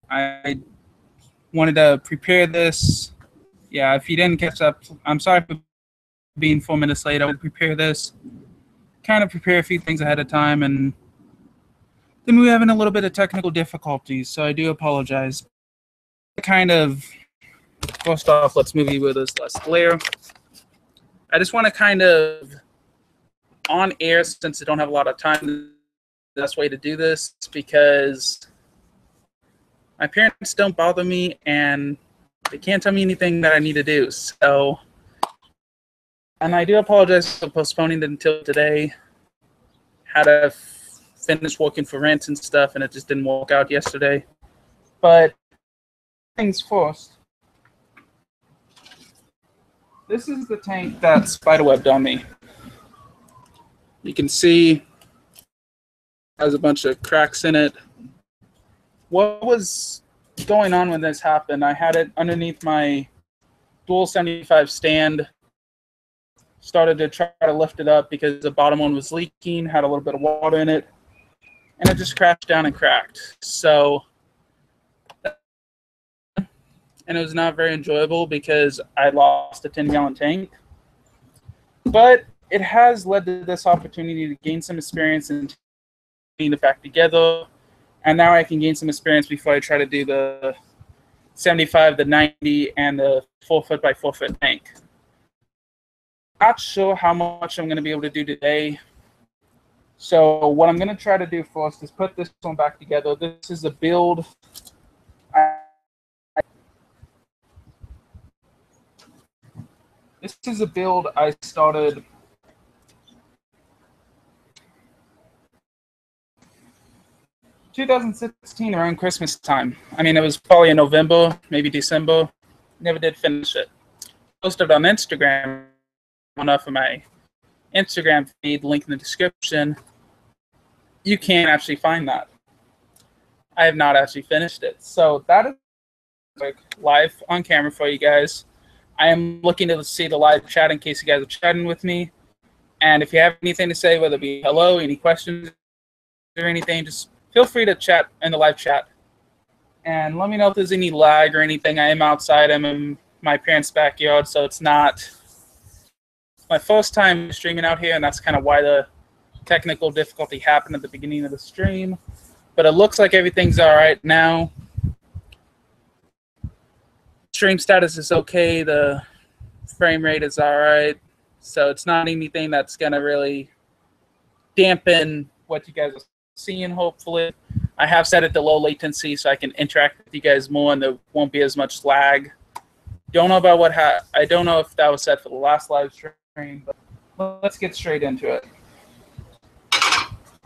I wanted to prepare this. Yeah, if you didn't catch up, I'm sorry for being 4 minutes late. I would prepare this, kind of prepare a few things ahead of time, and then we were having a little bit of technical difficulties, so I do apologize. Kind of, first off, let's move you with this last glare. I just want to kind of, on air, since I don't have a lot of time, the best way to do this, because my parents don't bother me, and they can't tell me anything that I need to do. So, and I do apologize for postponing it until today. Had to finish working for rent and stuff, and it just didn't work out yesterday. But things first. This is the tank that's spiderwebbed on me. You can see it has a bunch of cracks in it. What was going on when this happened? I had it underneath my dual 75 stand. Started to try to lift it up because the bottom one was leaking, had a little bit of water in it, and it just crashed down and cracked. So, and it was not very enjoyable because I lost a 10-gallon tank. But it has led to this opportunity to gain some experience in putting it back together. And now I can gain some experience before I try to do the 75, the 90, and the 4-foot by 4-foot tank. Not sure how much I'm going to be able to do today. So what I'm going to try to do first is put this one back together. This is a build. This is a build I started 2016 around Christmas time. I mean, it was probably in November, maybe December. Never did finish it. Posted on Instagram, enough of my Instagram feed, link in the description. You can't actually find that. I have not actually finished it. So that is like live on camera for you guys. I am looking to see the live chat in case you guys are chatting with me. And if you have anything to say, whether it be hello, any questions or anything, just feel free to chat in the live chat. And let me know if there's any lag or anything. I am outside. I'm in my parents' backyard, so it's not my first time streaming out here, and that's kind of why the technical difficulty happened at the beginning of the stream. But it looks like everything's all right now. Stream status is okay. The frame rate is all right. So it's not anything that's going to really dampen what you guys are seeing, hopefully. I have set it to low latency so I can interact with you guys more and there won't be as much lag. Don't know about I don't know if that was set for the last live stream, but let's get straight into it.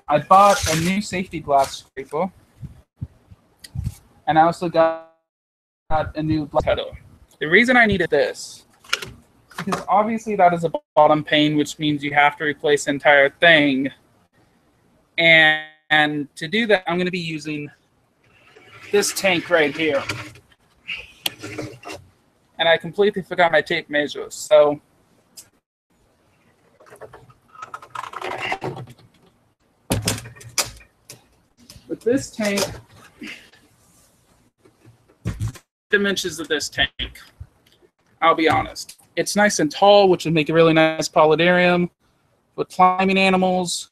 I bought a new safety glass scraper, and I also got a new glass cutter. The reason I needed this, because obviously that is a bottom pane, which means you have to replace the entire thing. And to do that, I'm going to be using this tank right here. And I completely forgot my tape measures. So with this tank, dimensions of this tank, I'll be honest. It's nice and tall, which would make a really nice polydarium with climbing animals.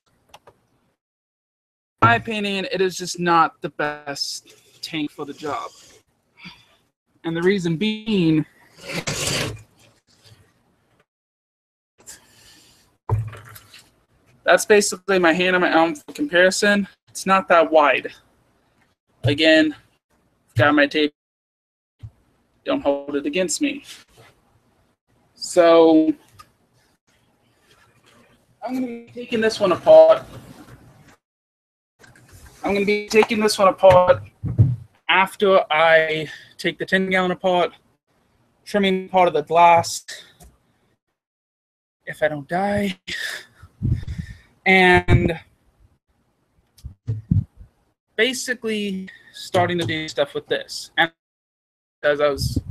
In my opinion, it is just not the best tank for the job. And the reason being, that's basically my hand on my arm for comparison. It's not that wide. Again, got my tape. Don't hold it against me. So I'm going to be taking this one apart. I'm going to be taking this one apart after I take the 10-gallon apart, trimming part of the glass, if I don't die, and basically starting to do stuff with this. And as I was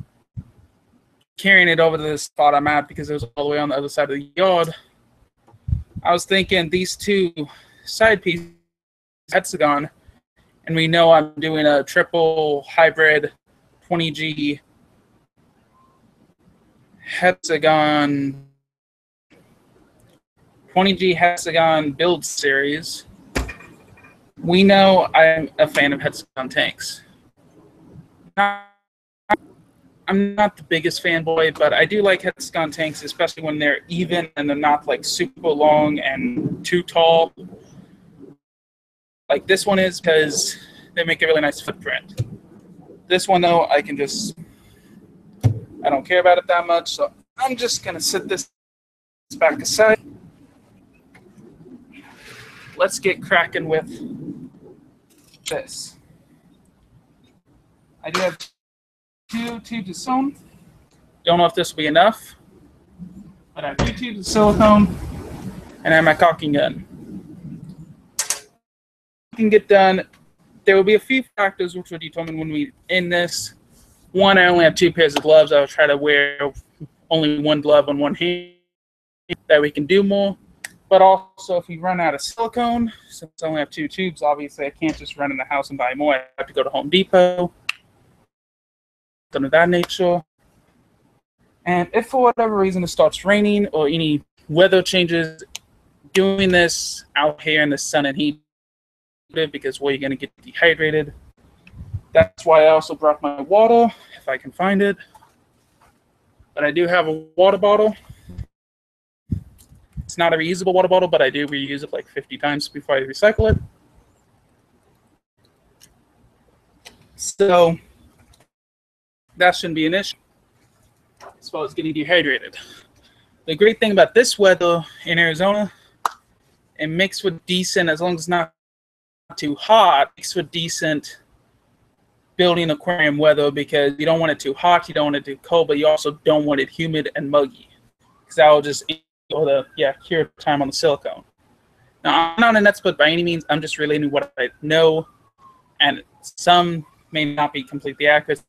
carrying it over to the spot I'm at, because it was all the way on the other side of the yard, I was thinking these two side pieces, hexagon, And we know I'm doing a triple hybrid 20G hexagon 20G hexagon build series. We know I'm a fan of hexagon tanks. I'm not the biggest fanboy, but I do like hexagon tanks, especially when they're even and they're not like super long and too tall. Like this one is, because they make a really nice footprint. This one though, I don't care about it that much, so I'm just gonna set this back aside. Let's get cracking with this. I do have 2 tubes of silicone. Don't know if this will be enough, but I have 2 tubes of silicone, and I have my caulking gun. Can get done. There will be a few factors which will determine when we end this. One, I only have 2 pairs of gloves. I'll try to wear only 1 glove on 1 hand, that we can do more. But also, if we run out of silicone, since I only have 2 tubes, obviously I can't just run in the house and buy more. I have to go to Home Depot, something of that nature. And if for whatever reason it starts raining or any weather changes, doing this out here in the sun and heat, because where you're going to get dehydrated. That's why I also brought my water, if I can find it. But I do have a water bottle. It's not a reusable water bottle, but I do reuse it like 50 times before I recycle it. So that shouldn't be an issue as far as getting dehydrated. The great thing about this weather in Arizona, it makes for decent, as long as it's not too hot, makes for decent building aquarium weather, because you don't want it too hot, you don't want it too cold, but you also don't want it humid and muggy, because that will just cure time on the silicone. Now, I'm not an expert by any means. I'm just relating what I know, and some may not be completely accurate,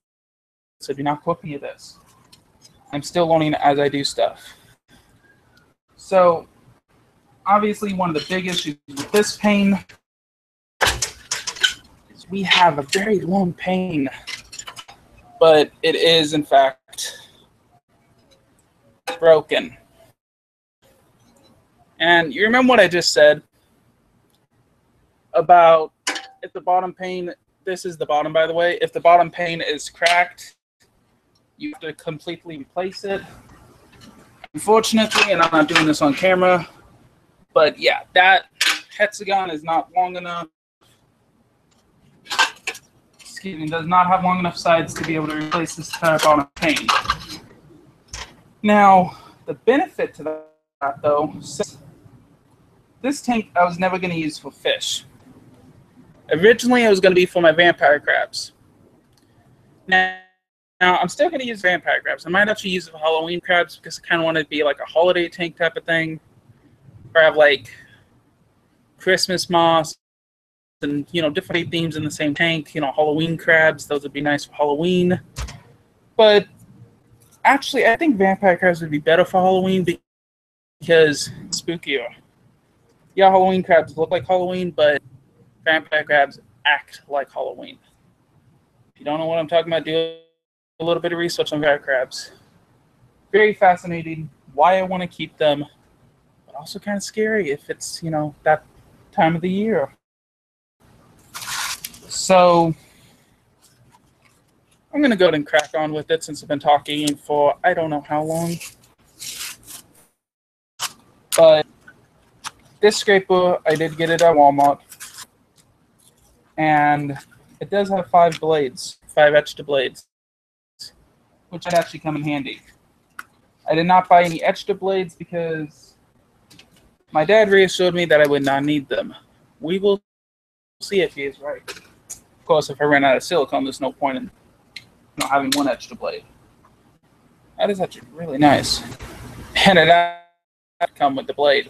so do not quote me of this. I'm still learning as I do stuff. So, obviously, one of the big issues with this pane is we have a very long pane, but it is, in fact, broken. And you remember what I just said about if the bottom pane, this is the bottom, by the way, if the bottom pane is cracked, you have to completely replace it. Unfortunately, and I'm not doing this on camera, but yeah, that hexagon is not long enough. Excuse me, does not have long enough sides to be able to replace this entire bottom pane. Now, the benefit to that, though, this tank I was never going to use for fish. Originally, it was going to be for my vampire crabs. Now I'm still going to use vampire crabs. I might actually use it for Halloween crabs, because I kind of want it to be like a holiday tank type of thing. Or have like Christmas moss and, different themes in the same tank. Halloween crabs, those would be nice for Halloween. But actually, I think vampire crabs would be better for Halloween because it's spookier. Yeah, Halloween crabs look like Halloween, but vampire crabs act like Halloween. If you don't know what I'm talking about, do a little bit of research on vampire crabs. Very fascinating. Why I want to keep them, but also kind of scary if it's, that time of the year. So I'm going to go ahead and crack on with it, since I've been talking for I don't know how long. But this scraper, I did get it at Walmart. And it does have 5 blades, 5 etched blades, which would actually come in handy. I did not buy any etched blades because my dad reassured me that I would not need them. We will see if he is right. Of course, if I ran out of silicone, there's no point in having 1 etched blade. That is actually really nice. And it does come with the blade.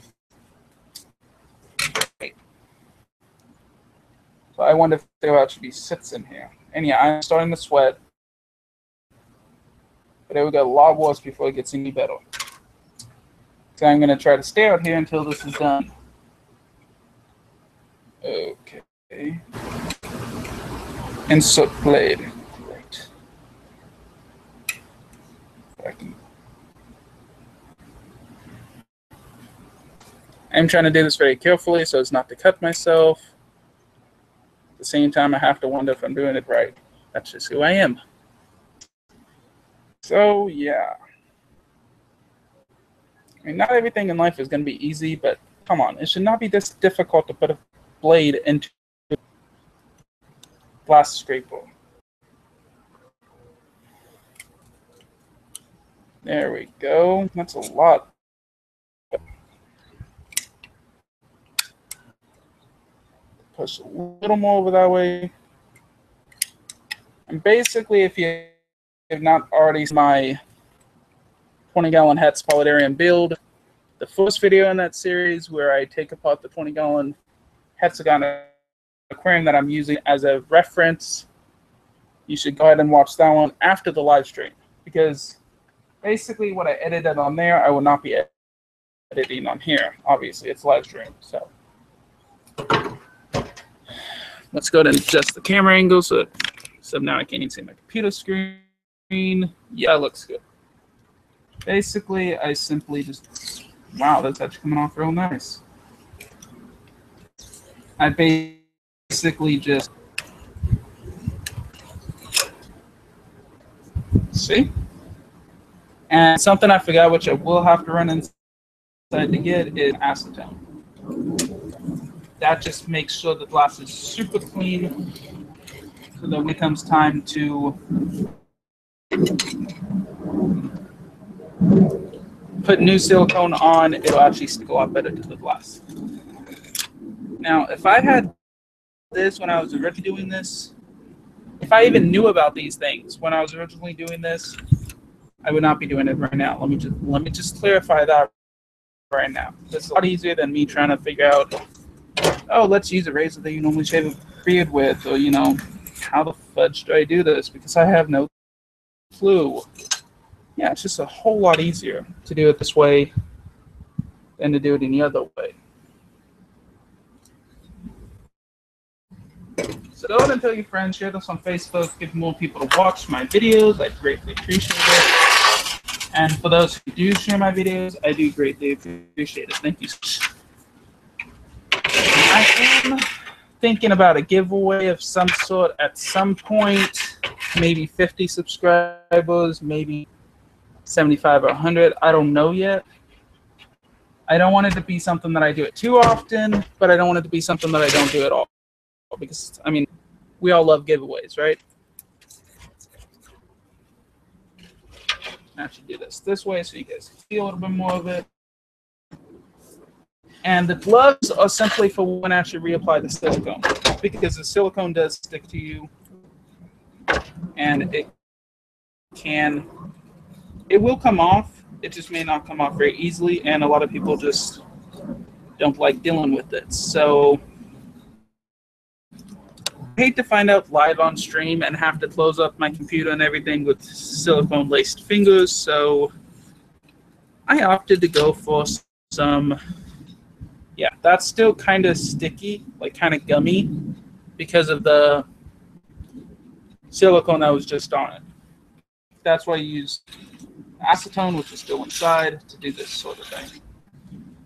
So I wonder if there actually sits in here. And yeah, I'm starting to sweat. But it will get a lot worse before it gets any better. So I'm going to try to stay out here until this is done. Okay. Insert blade. Right. I'm trying to do this very carefully so as not to cut myself. At the same time, I have to wonder if I'm doing it right. That's just who I am. So, yeah. I mean, not everything in life is going to be easy, but come on. It should not be this difficult to put a blade into a glass scraper. There we go. That's a lot. Push a little more over that way. And basically, if you have not already seen my 20-gallon Hetz Polydarium build, the first video in that series where I take apart the 20-gallon hexagon aquarium that I'm using as a reference, you should go ahead and watch that one after the live stream, because basically what I edited on there, I will not be editing on here. Obviously, it's live stream. So let's go ahead and adjust the camera angle so now I can't even see my computer screen. Yeah, it looks good. Basically, I simply just, wow, that's actually coming off real nice. I basically just, see? And something I forgot, which I will have to run inside to get, is acetone. That just makes sure the glass is super clean, so that when it comes time to put new silicone on, it'll actually stick a lot better to the glass. Now, if I had this when I was originally doing this, if I even knew about these things when I was originally doing this, I would not be doing it right now. Let me just clarify that right now. This is a lot easier than me trying to figure out, oh, let's use a razor that you normally shave a beard with, or, you know, how the fudge do I do this? Because I have no clue. Yeah, it's just a whole lot easier to do it this way than to do it any other way. So go ahead and tell your friends, share this on Facebook, give more people to watch my videos. I'd greatly appreciate it. And for those who do share my videos, I do greatly appreciate it. Thank you. I am thinking about a giveaway of some sort at some point, maybe 50 subscribers, maybe 75 or 100. I don't know yet. I don't want it to be something that I do it too often, but I don't want it to be something that I don't do at all. Because, I mean, we all love giveaways, right? I should do this way so you guys can see a little bit more of it. And the gloves are simply for when I actually reapply the silicone, because the silicone does stick to you, and it will come off. It just may not come off very easily, and a lot of people just don't like dealing with it. So I hate to find out live on stream and have to close up my computer and everything with silicone laced fingers. So I opted to go for some, yeah, that's still kind of sticky, like kind of gummy, because of the silicone that was just on it. That's why I use acetone, which is still inside, to do this sort of thing.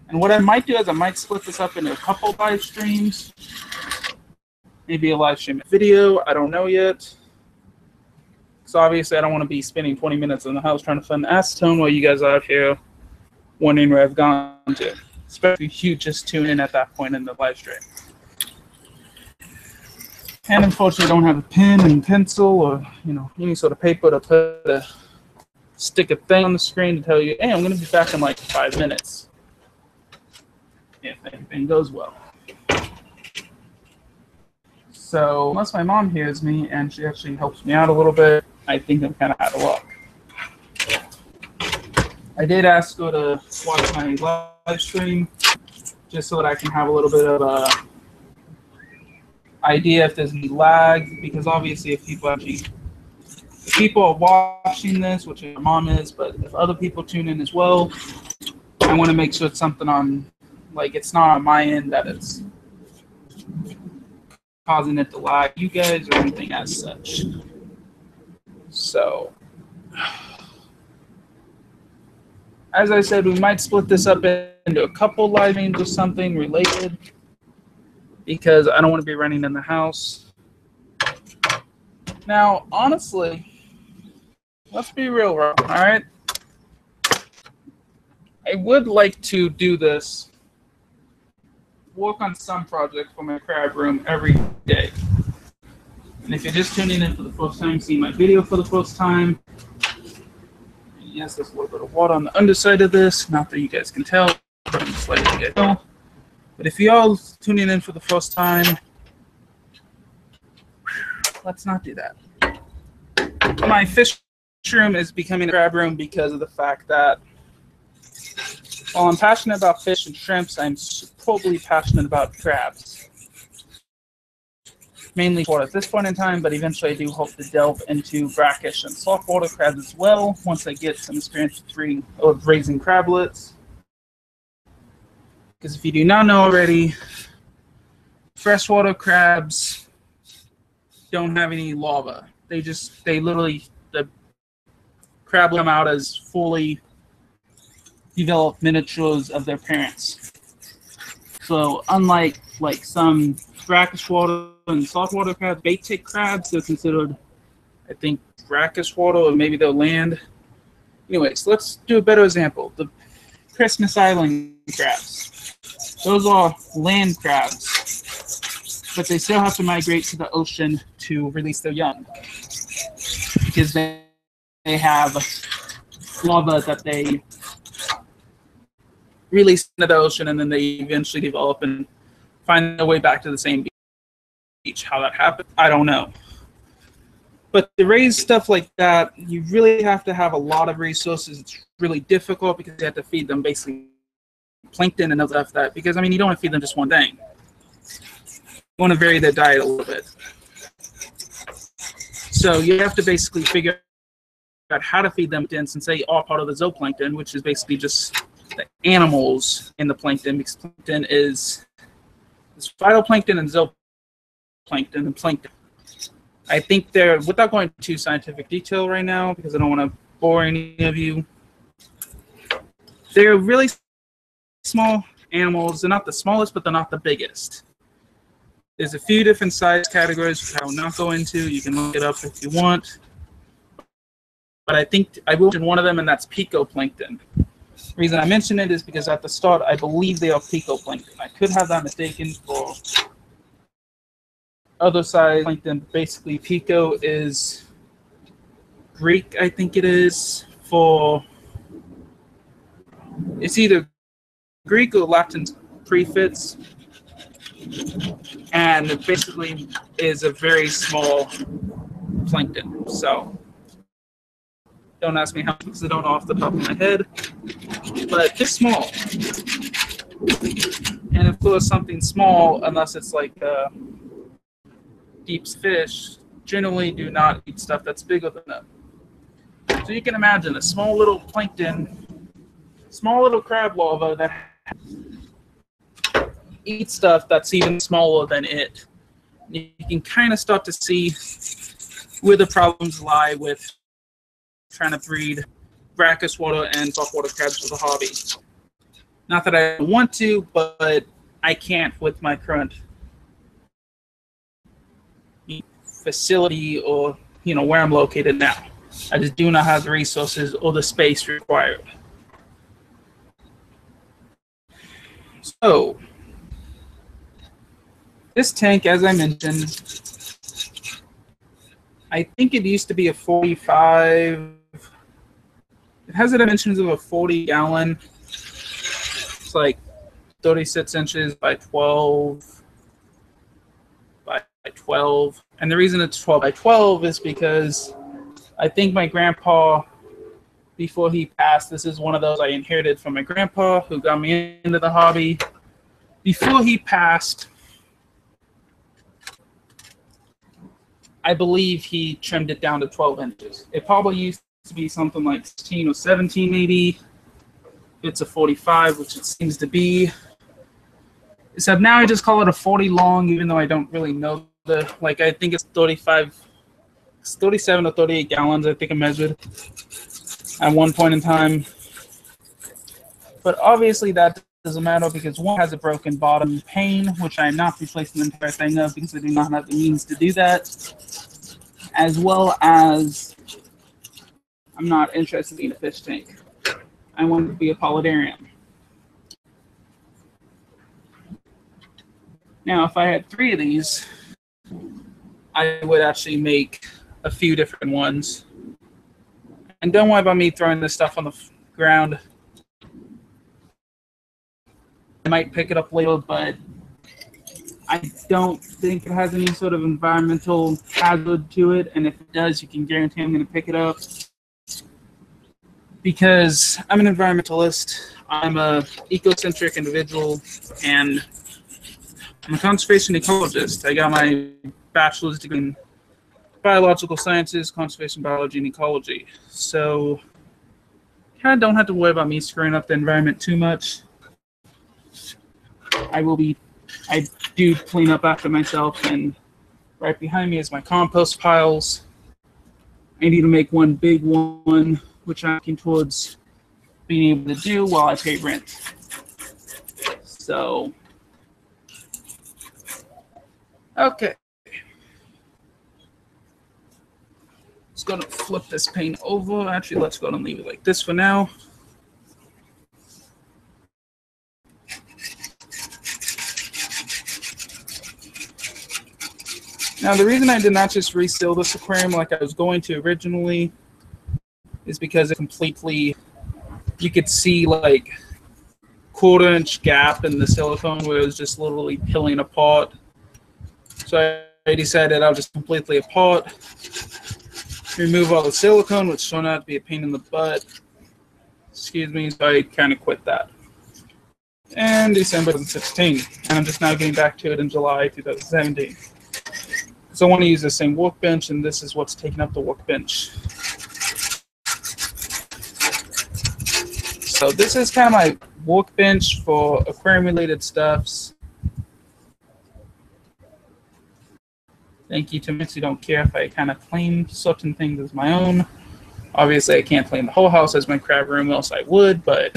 And what I might do is I might split this up into a couple live streams. Maybe a live stream video. I don't know yet. So obviously I don't want to be spending 20 minutes in the house trying to find acetone while you guys are out here wondering where I've gone to. Especially if you just tune in at that point in the live stream. And unfortunately I don't have a pen and pencil or, you know, any sort of paper to stick a thing on the screen to tell you, hey, I'm going to be back in like 5 minutes. If everything goes well. So unless my mom hears me and she actually helps me out a little bit, I think I'm kind of out of luck. I did ask her to watch my live stream just so that I can have a little bit of a idea if there's any lag, because obviously if people are watching this, which my mom is, but if other people tune in as well, I want to make sure it's something on, like, it's not on my end that it's causing it to lag you guys or anything as such. So, as I said, we might split this up into a couple live streams or something related because I don't want to be running in the house. Now, honestly, let's be real, all right? I would like to do this, work on some project for my crab room every day. And if you're just tuning in for the first time, seeing my video for the first time, yes, there's a little bit of water on the underside of this. Not that you guys can tell, but I'm just letting you guys know. But if you're all tuning in for the first time, let's not do that. My fish room is becoming a crab room because of the fact that while I'm passionate about fish and shrimps, I'm superbly passionate about crabs. Mainly for at this point in time, but eventually I do hope to delve into brackish and saltwater crabs as well once I get some experience of raising crablets. Because if you do not know already, freshwater crabs don't have any larvae. They literally, the crab come out as fully developed miniatures of their parents. So unlike some brackish water and saltwater crabs, bait tick crabs, they're considered, I think, brackish water, or maybe they'll land. Anyways, let's do a better example. The Christmas Island crabs. Those are land crabs, but they still have to migrate to the ocean to release their young because they have larvae that they release into the ocean, and then they eventually develop and find their way back to the same beach. How that happens, I don't know. But to raise stuff like that, you really have to have a lot of resources. It's really difficult because you have to feed them basically plankton and other stuff that, because I mean, you don't want to feed them just one thing. You want to vary their diet a little bit. So you have to basically figure out how to feed them, since they are part of the zooplankton, which is basically just the animals in the plankton, because plankton is phytoplankton and zooplankton and plankton. I think they're, without going into scientific detail right now, because I don't want to bore any of you, they're really small animals. They're not the smallest, but they're not the biggest. There's a few different size categories which I will not go into. You can look it up if you want. But I think I will mention one of them, and that's picoplankton. The reason I mention it is because at the start, I believe they are picoplankton. I could have that mistaken for other size plankton. Basically, pico is Greek, I think it is, for, it's either Greek or Latin prefix, and it basically is a very small plankton. So don't ask me how, because I don't know off the top of my head, but it's small. And of course, something small, unless it's like deep fish, generally do not eat stuff that's bigger than them. So you can imagine a small little plankton, small little crab larva that eats stuff that's even smaller than it. You can kind of start to see where the problems lie with trying to breed brackish water and saltwater crabs as a hobby. Not that I want to, but I can't with my current facility or where I'm located now. I just do not have the resources or the space required. So this tank, as I mentioned, I think it used to be a 45. It has the dimensions of a 40-gallon. It's like 36 inches by 12 by 12. And the reason it's 12 by 12 is because I think my grandpa, before he passed, this is one of those I inherited from my grandpa who got me into the hobby. Before he passed, I believe he trimmed it down to 12 inches. It probably used to be something like 16 or 17 maybe. It's a 45, which it seems to be. Except now I just call it a 40 long, even though I don't really know like I think it's 37 or 38 gallons. I think I measured at one point in time. But obviously that doesn't matter because one has a broken bottom pane, which I'm not replacing the entire thing of because I do not have the means to do that, as well as I'm not interested in a fish tank. I want it to be a polydarium. Now, if I had 3 of these, I would actually make a few different ones. And don't worry about me throwing this stuff on the ground. I might pick it up later, but I don't think it has any sort of environmental hazard to it. And if it does, you can guarantee I'm going to pick it up. Because I'm an environmentalist, I'm a ecocentric individual, and I'm a conservation ecologist. I got my bachelor's degree in biological sciences, conservation biology, and ecology. So kind of don't have to worry about me screwing up the environment too much. I do clean up after myself, and right behind me is my compost piles. I need to make one big one, which I'm looking towards being able to do while I pay rent. So, okay. Let's go to flip this pane over. Actually, let's go and leave it like this for now. Now, the reason I did not just reseal this aquarium like I was going to originally is because it completely, you could see like 1/4-inch gap in the silicone where it was just literally peeling apart. So I decided I'll just completely apart, remove all the silicone, which turned out to be a pain in the butt. Excuse me, so I kind of quit that. And December 2016, and I'm just now getting back to it in July 2017. So I want to use the same workbench, and this is what's taking up the workbench. So this is kind of my workbench for aquarium-related stuffs. Thank you to Mitzi. Don't care if I kind of claim certain things as my own. Obviously, I can't claim the whole house as my crab room, else I would, but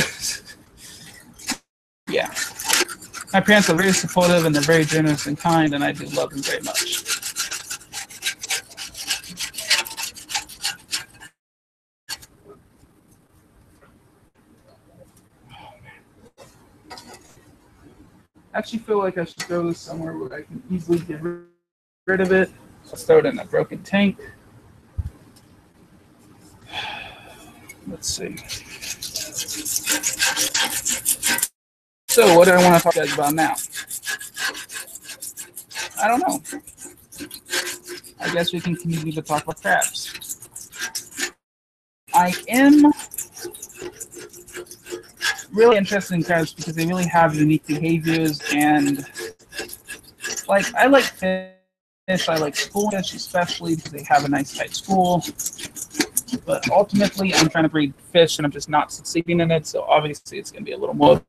yeah. My parents are very supportive, and they're very generous and kind, and I do love them very much. I actually feel like I should throw this somewhere where I can easily get rid of it. So I'll throw it in a broken tank. Let's see. So what do I want to talk to you guys about now? I don't know. I guess we can continue to talk about crabs. I am really interested in crabs because they really have unique behaviors, and like I like fish, I like school fish especially because they have a nice tight school. But ultimately, I'm trying to breed fish, and I'm just not succeeding in it. So obviously, it's going to be a little more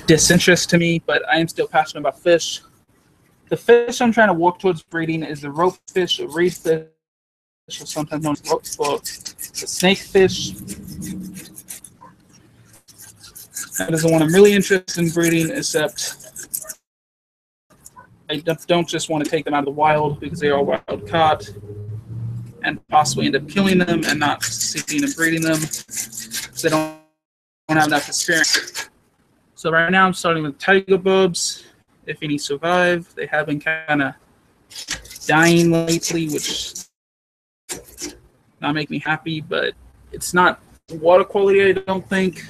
disinterest to me. But I am still passionate about fish. The fish I'm trying to work towards breeding is the rope fish, or reed fish, or sometimes known as rope fish, the snake fish. That is the one I'm really interested in breeding, except I don't just want to take them out of the wild because they are wild caught and possibly end up killing them and not succeeding in breeding them because they don't have enough experience. So right now I'm starting with tiger bulbs. If any survive, they have been kind of dying lately, which not make me happy, but it's not water quality, I don't think.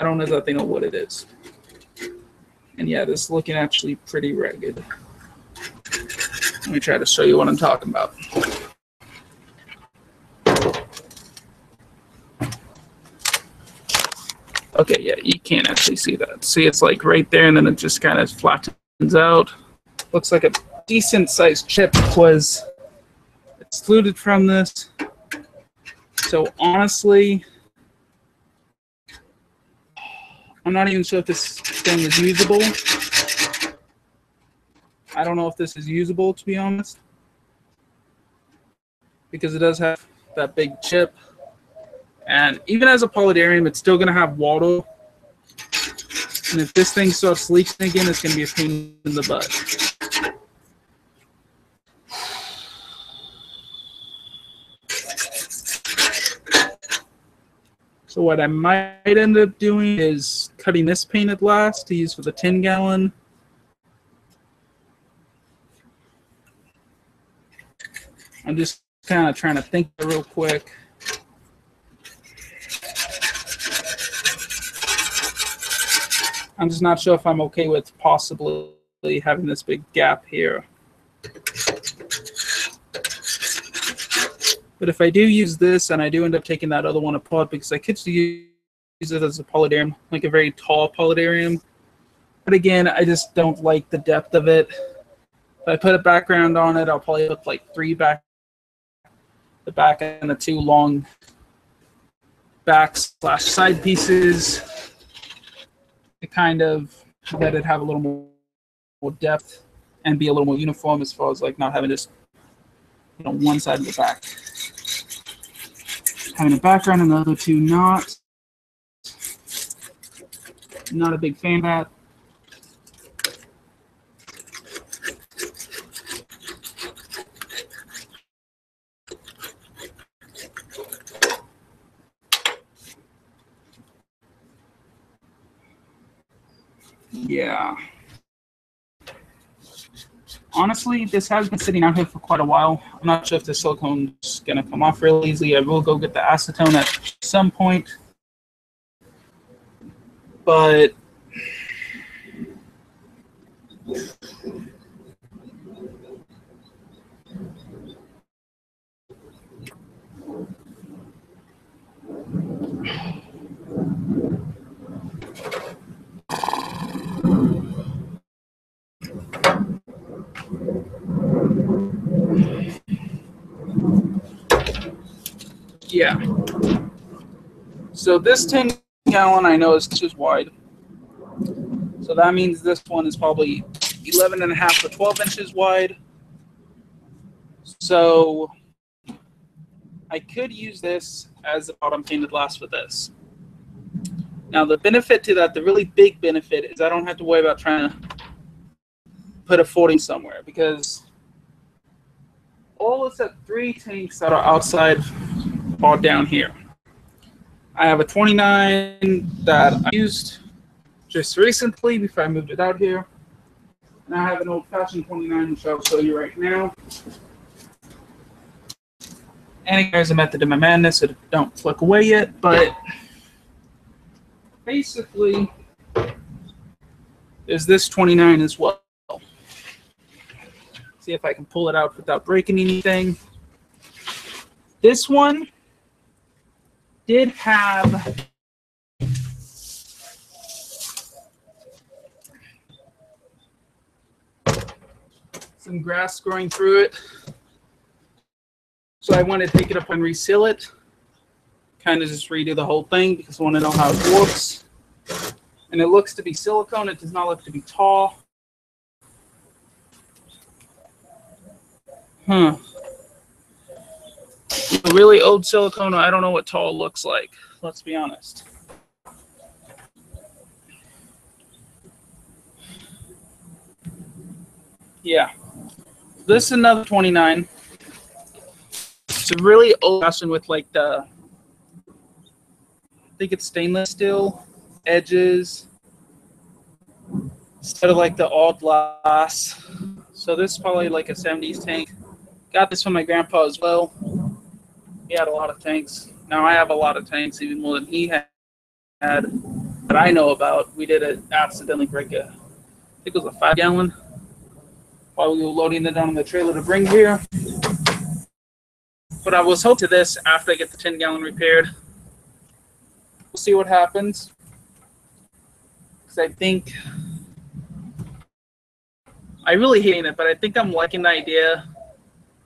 I don't exactly know what it is. And yeah, this is looking actually pretty ragged. Let me try to show you what I'm talking about. Okay, yeah, you can't actually see that. See, it's like right there, and then it just kind of flattens out. Looks like a decent sized chip was excluded from this. So honestly, I'm not even sure if this thing is usable. I don't know if this is usable, to be honest, because it does have that big chip. And even as a polydarium, it's still going to have water. And if this thing starts leaking again, it's going to be a pain in the butt. So what I might end up doing is cutting this painted glass to use for the 10-gallon. I'm just kind of trying to think real quick. I'm just not sure if I'm okay with possibly having this big gap here. But if I do use this and I do end up taking that other one apart, because I could use it as a polydarium, like a very tall polydarium. But again, I just don't like the depth of it. If I put a background on it, I'll probably put like the back and the 2 long back/side pieces to kind of let it have a little more depth and be a little more uniform as far as like not having just, you know, one side of the back having a background and the other 2 not. Not a big fan of that. Yeah. Honestly, this has been sitting out here for quite a while. I'm not sure if the silicone's going to come off real easily. I will go get the acetone at some point. But yeah. So this 10-gallon I know is 2 inches wide. So that means this one is probably 11.5 to 12 inches wide. So I could use this as a bottom painted glass for this. Now the benefit to that, the really big benefit, is I don't have to worry about trying to put a footing somewhere, because all except 3 tanks that are outside are down here. I have a 29 that I used just recently before I moved it out here. And I have an old-fashioned 29, which I'll show you right now. And there's a method in my madness, so don't flick away yet, but basically there's this 29 as well. See if I can pull it out without breaking anything. This one did have some grass growing through it. So I want to take it up and reseal it. Kind of just redo the whole thing because I want to know how it works. And it looks to be silicone. It does not look to be tall. A really old silicone, I don't know what tall looks like. Let's be honest. Yeah. This is another 29. It's a really old fashioned with like the, I think it's stainless steel edges instead of like the all glass. So this is probably like a 70s tank. Got this from my grandpa as well. He had a lot of tanks. Now I have a lot of tanks, even more than he had that I know about. We did accidentally break I think it was a 5-gallon while we were loading it down in the trailer to bring here. But I was hoping to this after I get the 10-gallon repaired. We'll see what happens. Because I think I really hate it, but I think I'm liking the idea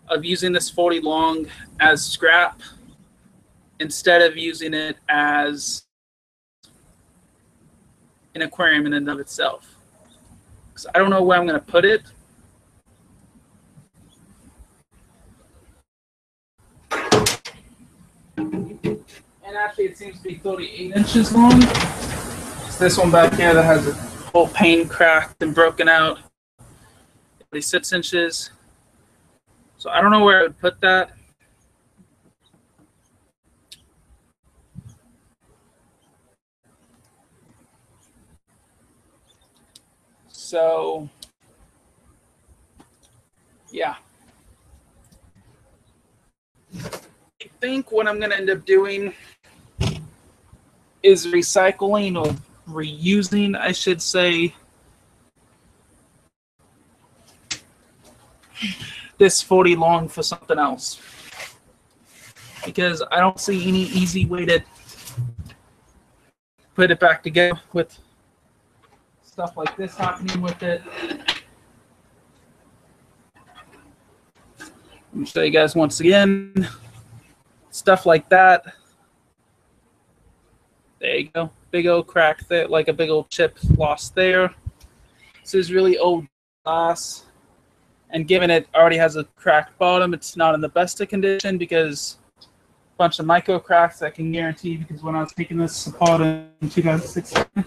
of using this 40 long as scrap instead of using it as an aquarium in and of itself. So I don't know where I'm going to put it. And actually, it seems to be 38 inches long. It's this one back here that has a whole pane cracked and broken out. 36 inches. So I don't know where I would put that. So, yeah. I think what I'm going to end up doing is recycling or reusing, I should say, this 40 long for something else. Because I don't see any easy way to put it back together with stuff like this happening with it. Let me show you guys once again. Stuff like that. There you go. Big old crack there, like a big old chip lost there. This is really old glass. And given it already has a cracked bottom, it's not in the best of condition because a bunch of micro cracks I can guarantee, because when I was taking this apart in 2016,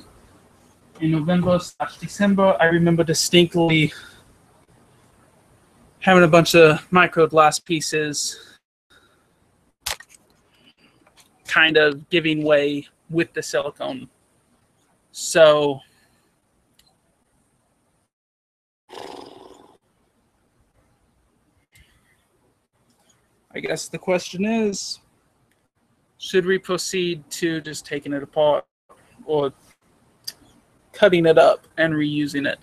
in November/December, I remember distinctly having a bunch of micro glass pieces kind of giving way with the silicone. So I guess the question is, should we proceed to just taking it apart or cutting it up and reusing it?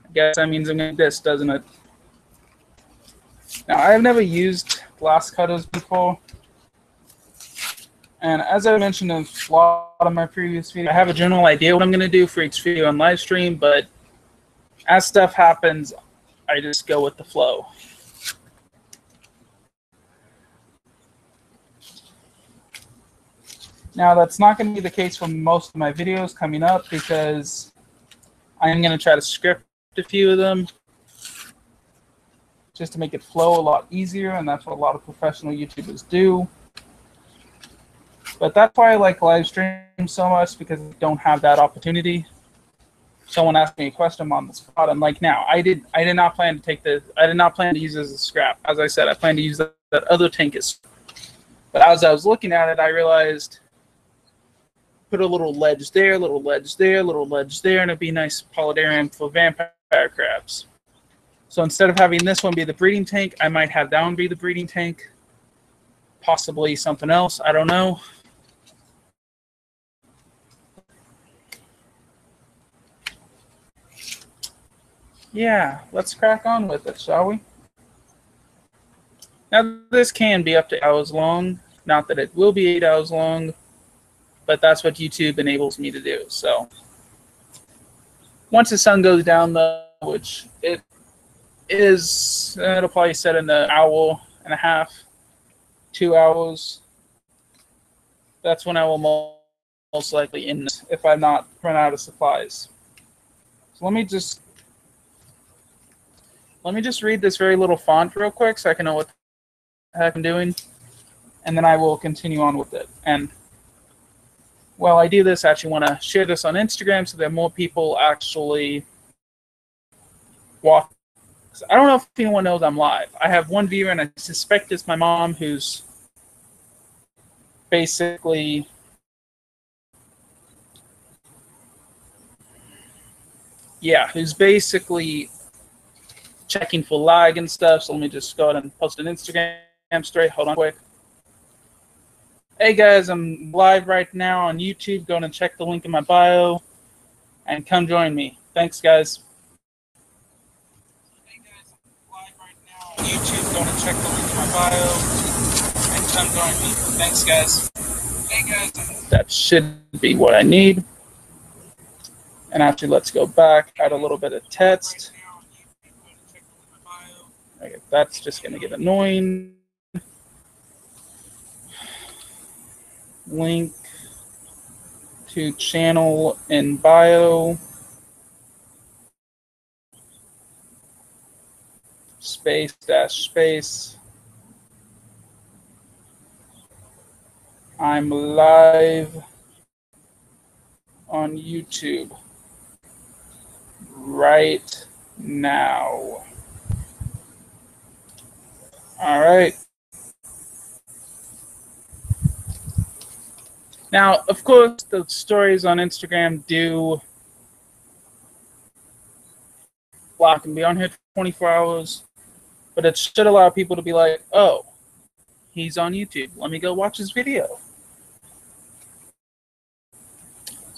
I guess that means I'm going to do this, doesn't it? Now, I've never used glass cutters before. And as I mentioned in a lot of my previous videos, I have a general idea what I'm going to do for each video on live stream, but as stuff happens, I just go with the flow. Now, that's not going to be the case for most of my videos coming up because I'm going to try to script a few of them just to make it flow a lot easier, and that's what a lot of professional YouTubers do. But that's why I like live streams so much, because I don't have that opportunity. Someone asked me a question on the spot. I'm like, now, I did not plan to take this. I did not plan to use this as a scrap. As I said, I plan to use that other tank as. But as I was looking at it, I realized put a little ledge there, little ledge there, little ledge there, and it'd be a nice polydarium for vampire crabs. So instead of having this one be the breeding tank, I might have that one be the breeding tank. Possibly something else. I don't know. Yeah, let's crack on with it, shall we? Now, this can be up to 8 hours long. Not that it will be 8 hours long, but that's what YouTube enables me to do. So once the sun goes down, though, which it is, it'll probably set in an hour and a half, 2 hours. That's when I will most likely end this if I'm not run out of supplies. So let me just read this very little font real quick so I can know what the heck I'm doing, and then I will continue on with it. And while I do this, I actually want to share this on Instagram so that more people actually watch. I don't know if anyone knows I'm live. I have one viewer, and I suspect it's my mom, who's basically checking for lag and stuff. So let me just go ahead and post an Instagram story. Hold on quick. Hey guys, I'm live right now on YouTube. Go and check the link in my bio and come join me. Thanks, guys. Hey guys, I'm live right now on YouTube. Go and check the link in my bio and come join me. Thanks, guys. Hey guys. That should be what I need. And actually, let's go back, add a little bit of text. Okay, that's just going to get annoying. Link to channel in bio. Space dash space. I'm live on YouTube right now. All right. Now, of course, the stories on Instagram do block and be on here 24 hours, but it should allow people to be like, oh, he's on YouTube. Let me go watch his video.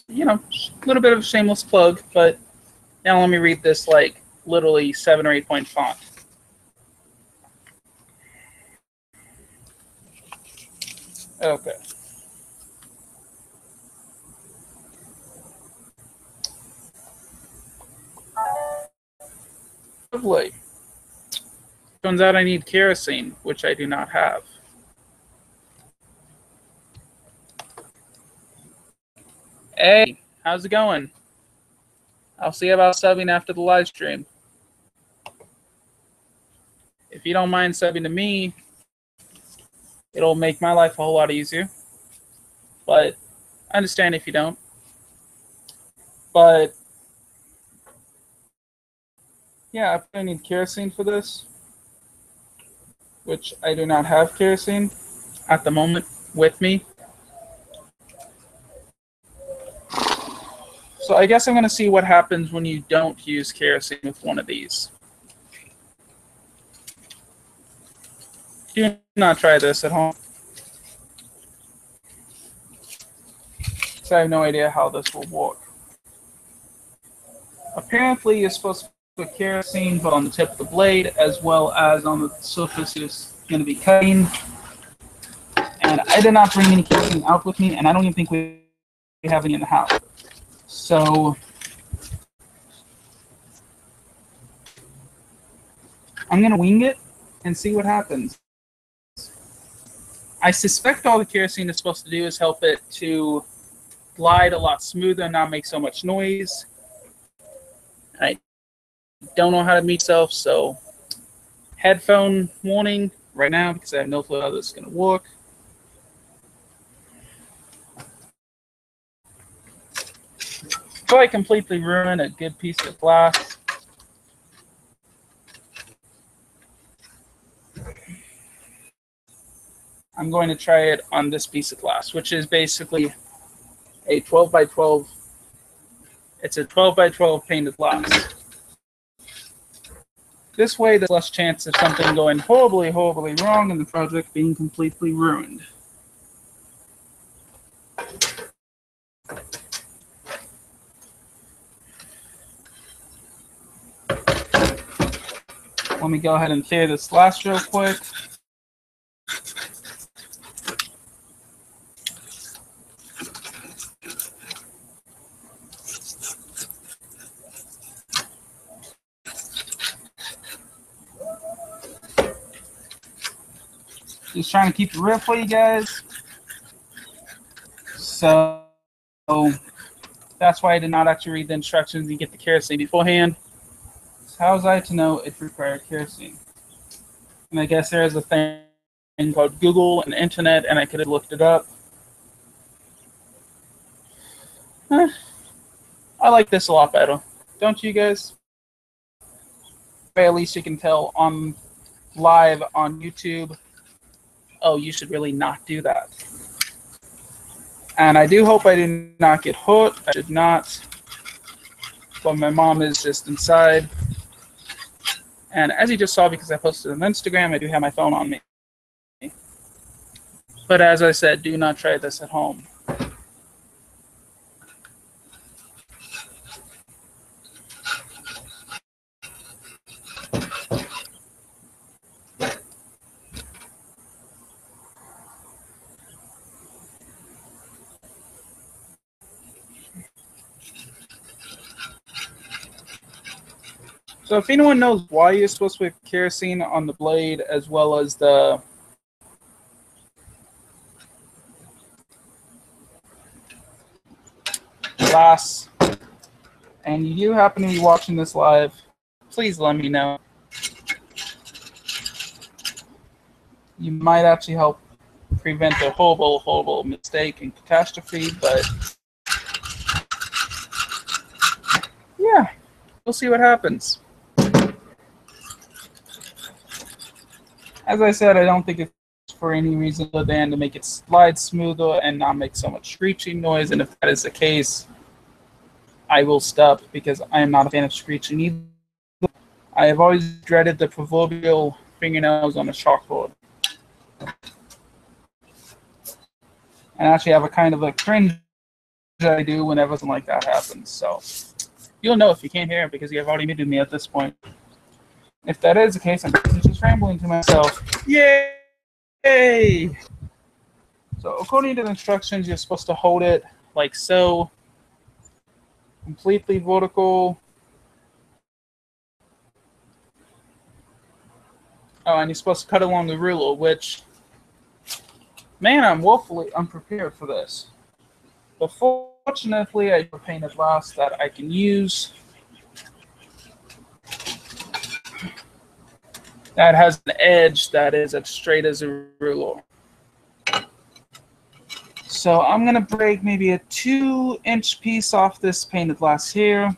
You know, a little bit of a shameless plug, but now let me read this like literally 7 or 8 point font. Okay. Lovely. Turns out I need kerosene, which I do not have. Hey, how's it going? I'll see you about subbing after the live stream. If you don't mind subbing to me, it'll make my life a whole lot easier. But I understand if you don't. But yeah, I probably need kerosene for this, which I do not have kerosene at the moment with me. So I guess I'm going to see what happens when you don't use kerosene with one of these. Do not try this at home. So I have no idea how this will work. Apparently, you're supposed to put kerosene, but on the tip of the blade, as well as on the surface you're going to be cutting. And I did not bring any kerosene out with me, and I don't even think we have any in the house. So I'm going to wing it and see what happens. I suspect all the kerosene is supposed to do is help it to glide a lot smoother and not make so much noise. I don't know how to mute myself, so headphone warning right now because I have no clue how this is going to work. So I completely ruin a good piece of glass. I'm going to try it on this piece of glass, which is basically a 12 by 12. It's a 12 by 12 painted glass. This way, there's less chance of something going horribly, horribly wrong and the project being completely ruined. Let me go ahead and clear this glass real quick. Just trying to keep it real for you guys. So that's why I did not actually read the instructions and get the kerosene beforehand. So how was I to know it required kerosene? And I guess there is a thing called Google and the internet, and I could have looked it up. I like this a lot better. Don't you guys? But at least you can tell on live on YouTube, oh, you should really not do that. And I do hope I did not get hurt. I did not. But my mom is just inside. And as you just saw, because I posted on Instagram, I do have my phone on me. But as I said, do not try this at home. So if anyone knows why you're supposed to put kerosene on the blade as well as the glass, and you do happen to be watching this live, please let me know. You might actually help prevent a horrible mistake and catastrophe, but yeah, we'll see what happens. As I said, I don't think it's for any reason other than to make it slide smoother and not make so much screeching noise, and if that is the case, I will stop because I am not a fan of screeching either. I have always dreaded the proverbial fingernails on a chalkboard. And actually have a kind of a cringe I do whenever something like that happens. So you'll know if you can't hear it because you have already muted me at this point. If that is the case, I'm just rambling to myself. Yay! So according to the instructions, you're supposed to hold it like so, completely vertical. Oh, and you're supposed to cut along the ruler, which, man, I'm woefully unprepared for this. But fortunately, I have a painted glass that I can use that has an edge that is as straight as a ruler. So I'm going to break maybe a 2-inch piece off this painted glass here,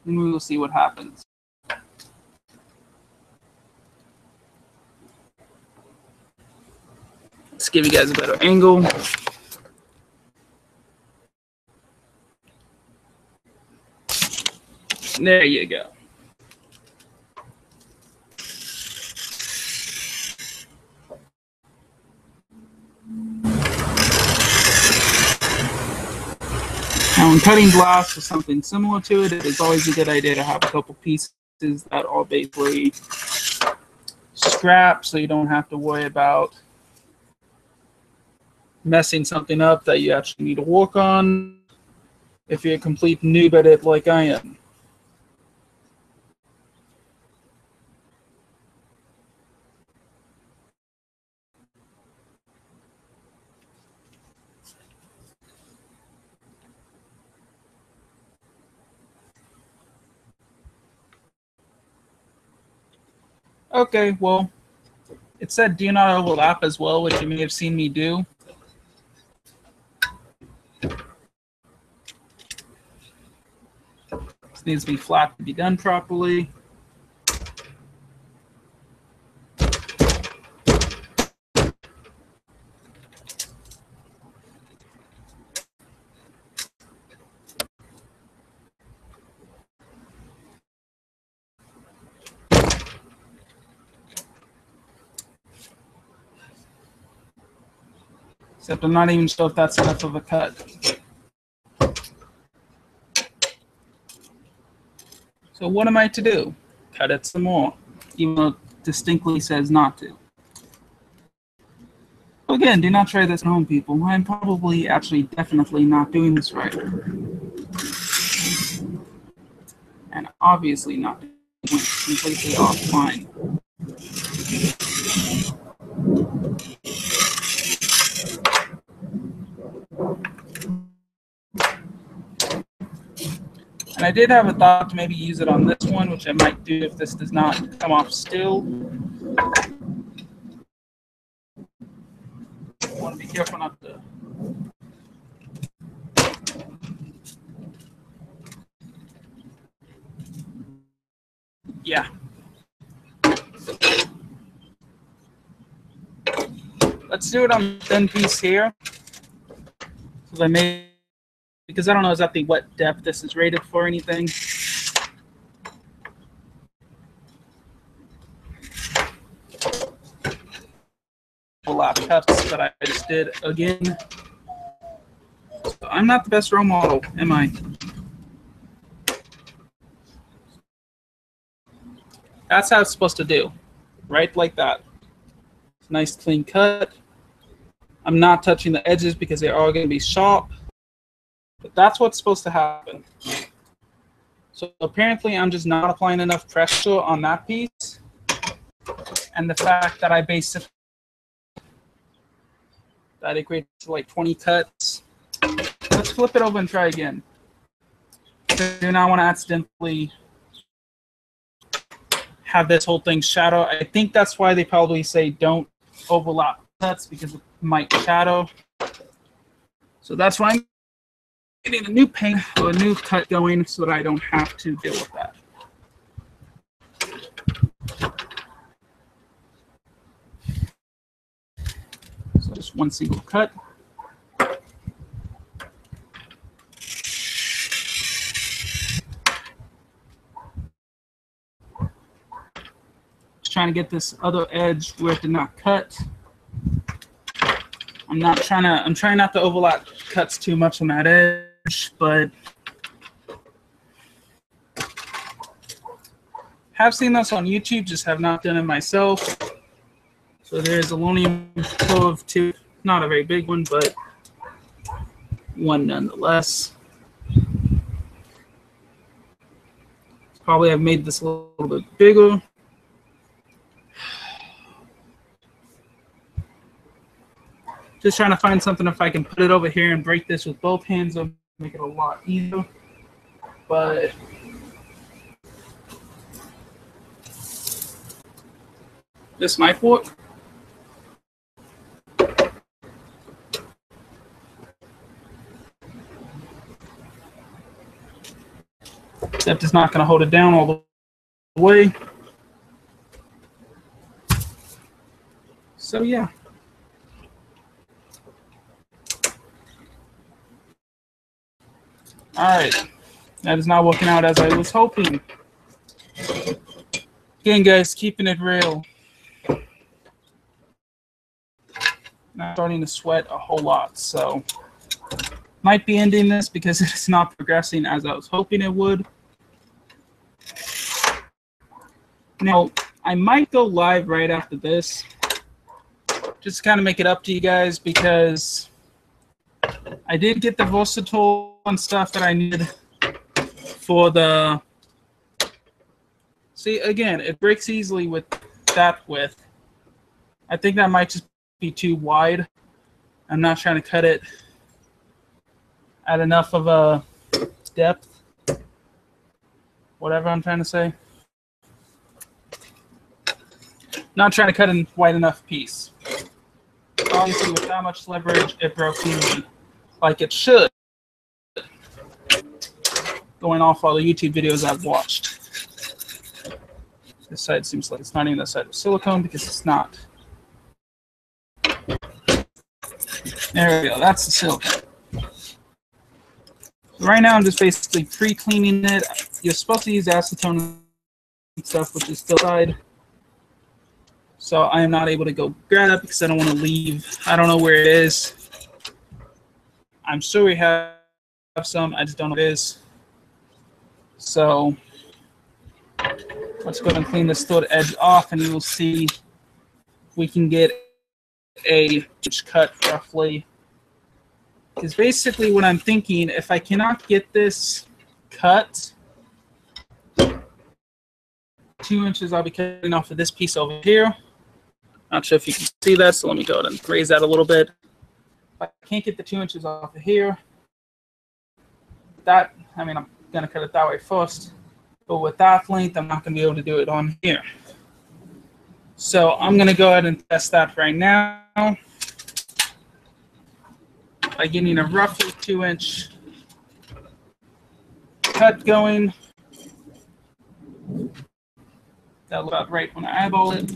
and we will see what happens. Let's give you guys a better angle. There you go. Now, when cutting glass or something similar to it, it is always a good idea to have a couple pieces that are basically scrap, so you don't have to worry about messing something up that you actually need to work on if you're a complete noob at it like I am. Okay, well, it said do not overlap as well, which you may have seen me do. This needs to be flat to be done properly. Except I'm not even sure if that's enough of a cut. So what am I to do? Cut it some more, even though it distinctly says not to. Again, do not try this at home, people. I'm probably actually definitely not doing this right. And obviously not doing it completely offline. And I did have a thought to maybe use it on this one, which I might do if this does not come off still. I want to be careful not to. Yeah. Let's do it on the thin piece here. So I may. Because I don't know exactly what depth this is rated for or anything. Lap cuts that I just did again. So I'm not the best role model, am I? That's how it's supposed to do. Right like that. Nice clean cut. I'm not touching the edges because they are going to be sharp. But that's what's supposed to happen. So apparently I'm just not applying enough pressure on that piece. And the fact that I basically, that equates to like 20 cuts. Let's flip it over and try again. do not want to accidentally have this whole thing shadow. I think that's why they probably say don't overlap cuts, because it might shadow. So that's why I'm getting a new paint or a new cut going so that I don't have to deal with that. So just one single cut. Just trying to get this other edge where it did not cut. I'm trying not to overlap cuts too much on that edge, but have seen this on YouTube, just have not done it myself. So there's aluminum clove too, not a very big one, but one nonetheless. Probably have made this a little bit bigger. Just trying to find something if I can put it over here and break this with both hands, it'll make it a lot easier. But this might work. Except it's not going to hold it down all the way. So yeah. All right, that is not working out as I was hoping. Again, guys, keeping it real. Not starting to sweat a whole lot, so might be ending this because it's not progressing as I was hoping it would. Now, I might go live right after this, just to kind of make it up to you guys, because I did get the versatile stuff that I need for the. See, again, it breaks easily with that width. I think that might just be too wide. I'm not trying to cut it at enough of a depth. Whatever I'm trying to say. Not trying to cut in wide enough piece. Obviously, with that much leverage, it broke easily, like it should. Going off all the YouTube videos I've watched. This side seems like it's not even the side of silicone because it's not. There we go, that's the silicone. Right now I'm just basically pre-cleaning it. You're supposed to use acetone and stuff, which is still side. So I am not able to go grab it because I don't want to leave. I don't know where it is. I'm sure we have some, I just don't know what it is. So let's go ahead and clean this third edge off, and you'll see if we can get a cut roughly. Because basically what I'm thinking, if I cannot get this cut 2 inches, I'll be cutting off of this piece over here. Not sure if you can see that, so let me go ahead and raise that a little bit. If I can't get the 2 inches off of here, that, I mean, I'm going to cut it that way first, but with that length, I'm not going to be able to do it on here. So I'm going to go ahead and test that right now by getting a roughly 2-inch cut going. That'll about right when I eyeball it.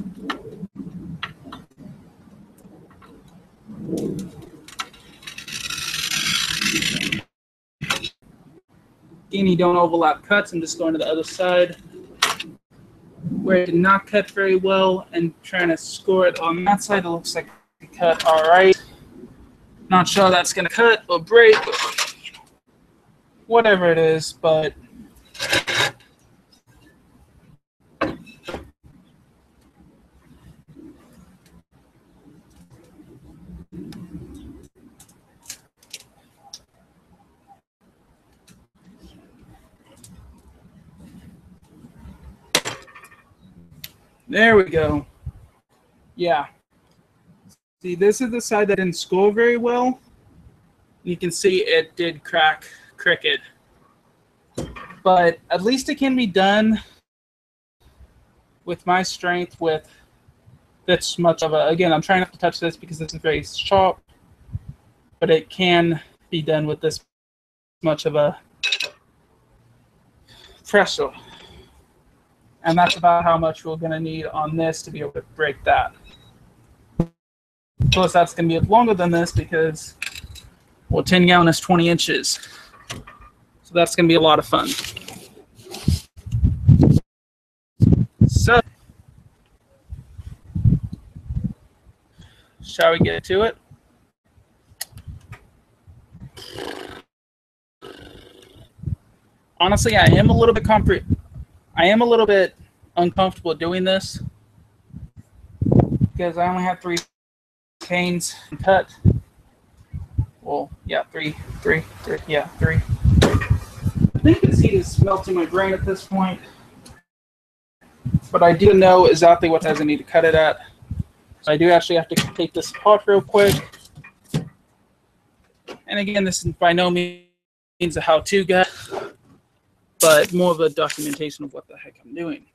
Again, you don't overlap cuts. I'm just going to the other side where it did not cut very well and trying to score it on that side. It looks like it cut all right. Not sure that's going to cut or break, or whatever it is, but there we go. Yeah. See, this is the side that didn't score very well. You can see it did crack cricket. but at least it can be done with my strength with this much of a, again, I'm trying not to touch this because this is very sharp, but it can be done with this much of a pressure. And that's about how much we're going to need on this to be able to break that. Of course, that's going to be longer than this because, well, 10 gallon is 20 inches. So that's going to be a lot of fun. So, shall we get to it? Honestly, I am a little bit uncomfortable doing this because I only have 3 canes cut. Well, yeah, three. Yeah, 3. I think this heat is melting my brain at this point, but I do know exactly what size I need to cut it at. So I do actually have to take this apart real quick. And again, this is by no means a how-to guide, but more of a documentation of what the heck I'm doing.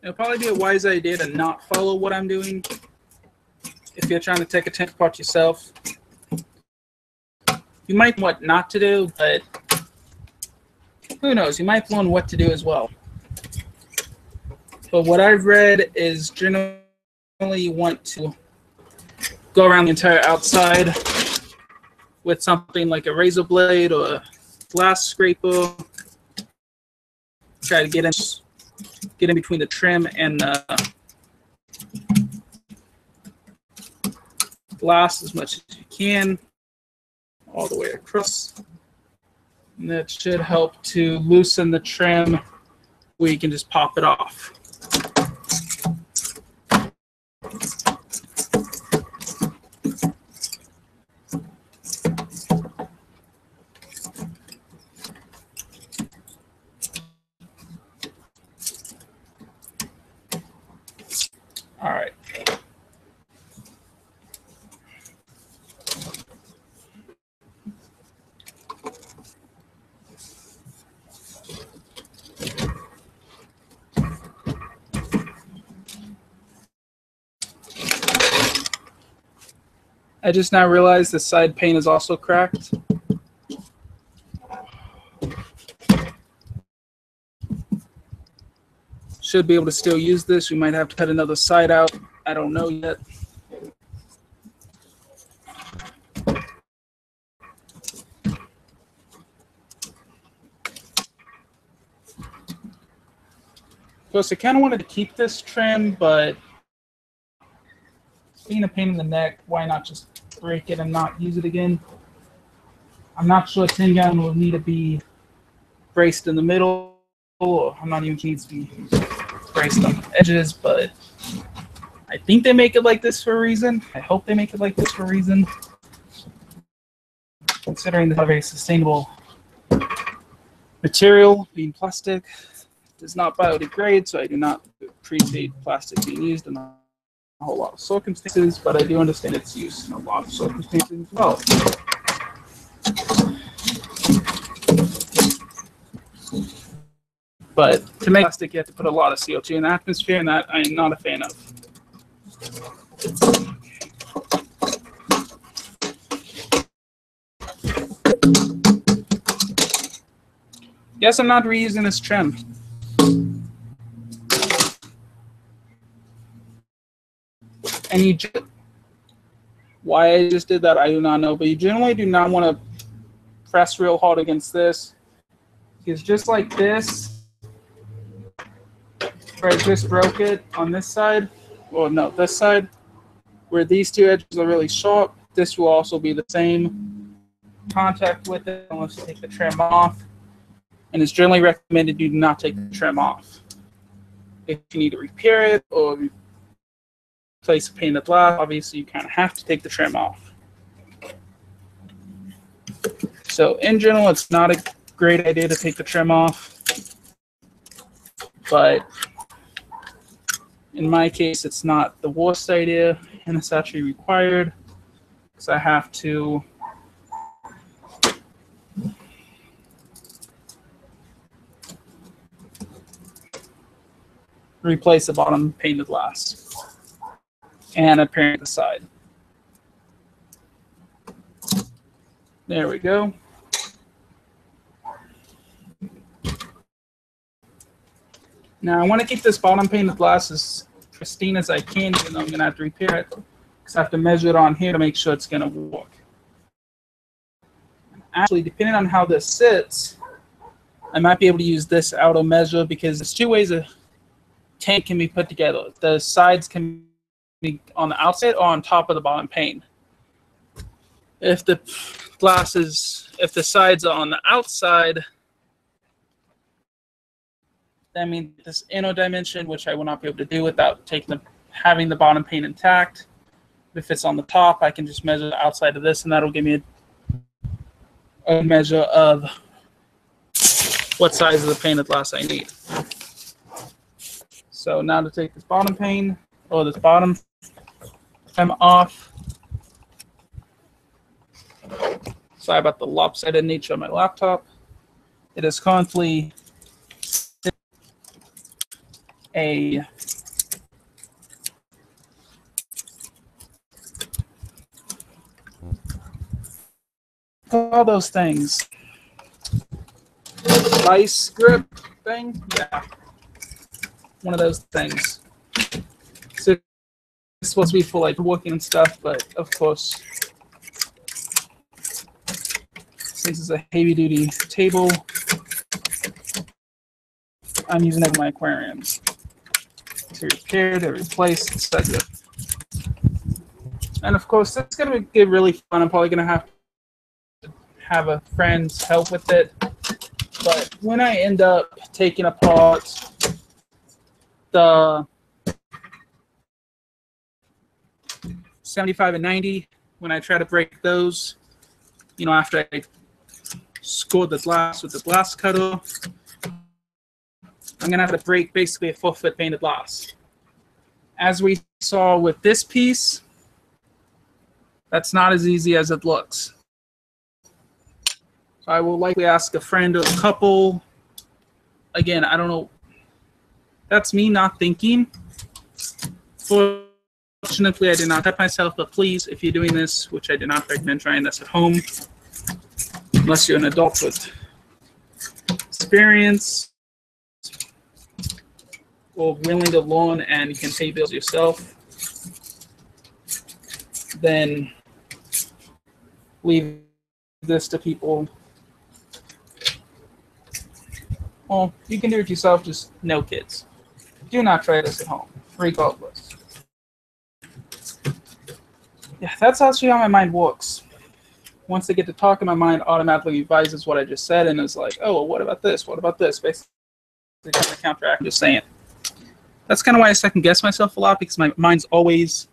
It'll probably be a wise idea to not follow what I'm doing if you're trying to take a tank apart yourself. You might know what not to do, but who knows? You might learn what to do as well. But what I've read is generally you want to go around the entire outside with something like a razor blade or a glass scraper. Try to get in between the trim and the glass as much as you can, all the way across. And that should help to loosen the trim where you can just pop it off. All right. I just now realized the side pane is also cracked. Should be able to still use this. We might have to cut another side out. I don't know yet. Of course, I kind of wanted to keep this trim, but being a pain in the neck, why not just break it and not use it again? I'm not sure a 10 gallon will need to be braced in the middle, or I'm not even sure it needs to be braced on the edges, but I think they make it like this for a reason. I hope they make it like this for a reason. Considering this is a very sustainable material, being plastic, does not biodegrade, so I do not appreciate plastic being used in a whole lot of circumstances, but I do understand its use in a lot of circumstances as well. But to make plastic, you have to put a lot of CO2 in the atmosphere, and that I am not a fan of. Yes, I'm not reusing this trim. And why I just did that, I do not know. But you generally do not want to press real hard against this, because just like this, where I just broke it on this side, well, no, this side, where these two edges are really sharp, this will also be the same contact with it unless you take the trim off. And it's generally recommended you do not take the trim off. If you need to repair it or replace a pane of glass, obviously you kind of have to take the trim off. So in general, it's not a great idea to take the trim off, but in my case, it's not the worst idea, and it's actually required because I have to replace the bottom painted glass and apparently the side. There we go. Now I want to keep this bottom painted glass as pristine as I can, even though I'm going to have to repair it because I have to measure it on here to make sure it's going to work. Actually, depending on how this sits, I might be able to use this auto measure because there's two ways a tank can be put together. The sides can be on the outside or on top of the bottom pane. If the sides are on the outside, that means this inner dimension, which I will not be able to do without having the bottom pane intact. If it's on the top, I can just measure the outside of this, and that'll give me a measure of what size of the painted glass I need. So now to take this bottom pane, or this bottom trim off. Sorry about the lopsided nature of my laptop. It is currently all those things. Vice grip thing? Yeah. One of those things. So it's supposed to be for like working and stuff, but of course, since it's a heavy duty table, I'm using it in my aquariums to repair, to replace, etc. And of course, that's going to get really fun. I'm probably going to have a friend's help with it. But when I end up taking apart the 75 and 90, when I try to break those, you know, after I scored the glass with the glass cutter, I'm going to have to break basically a 4-foot painted glass. As we saw with this piece, that's not as easy as it looks. So I will likely ask a friend or a couple. Again, I don't know. That's me not thinking. Fortunately, I did not cut myself, but please, if you're doing this, which I do not recommend trying this at home, unless you're an adult with experience or willing to learn and you can pay bills yourself, then leave this to people. Well, you can do it yourself, just no kids. Do not try this at home, regardless. Yeah, that's actually how my mind works. Once I get to talking, my mind automatically revises what I just said and is like, oh, well, what about this? What about this? Basically, kind of counteract just saying. That's kind of why I second guess myself a lot, because my mind's always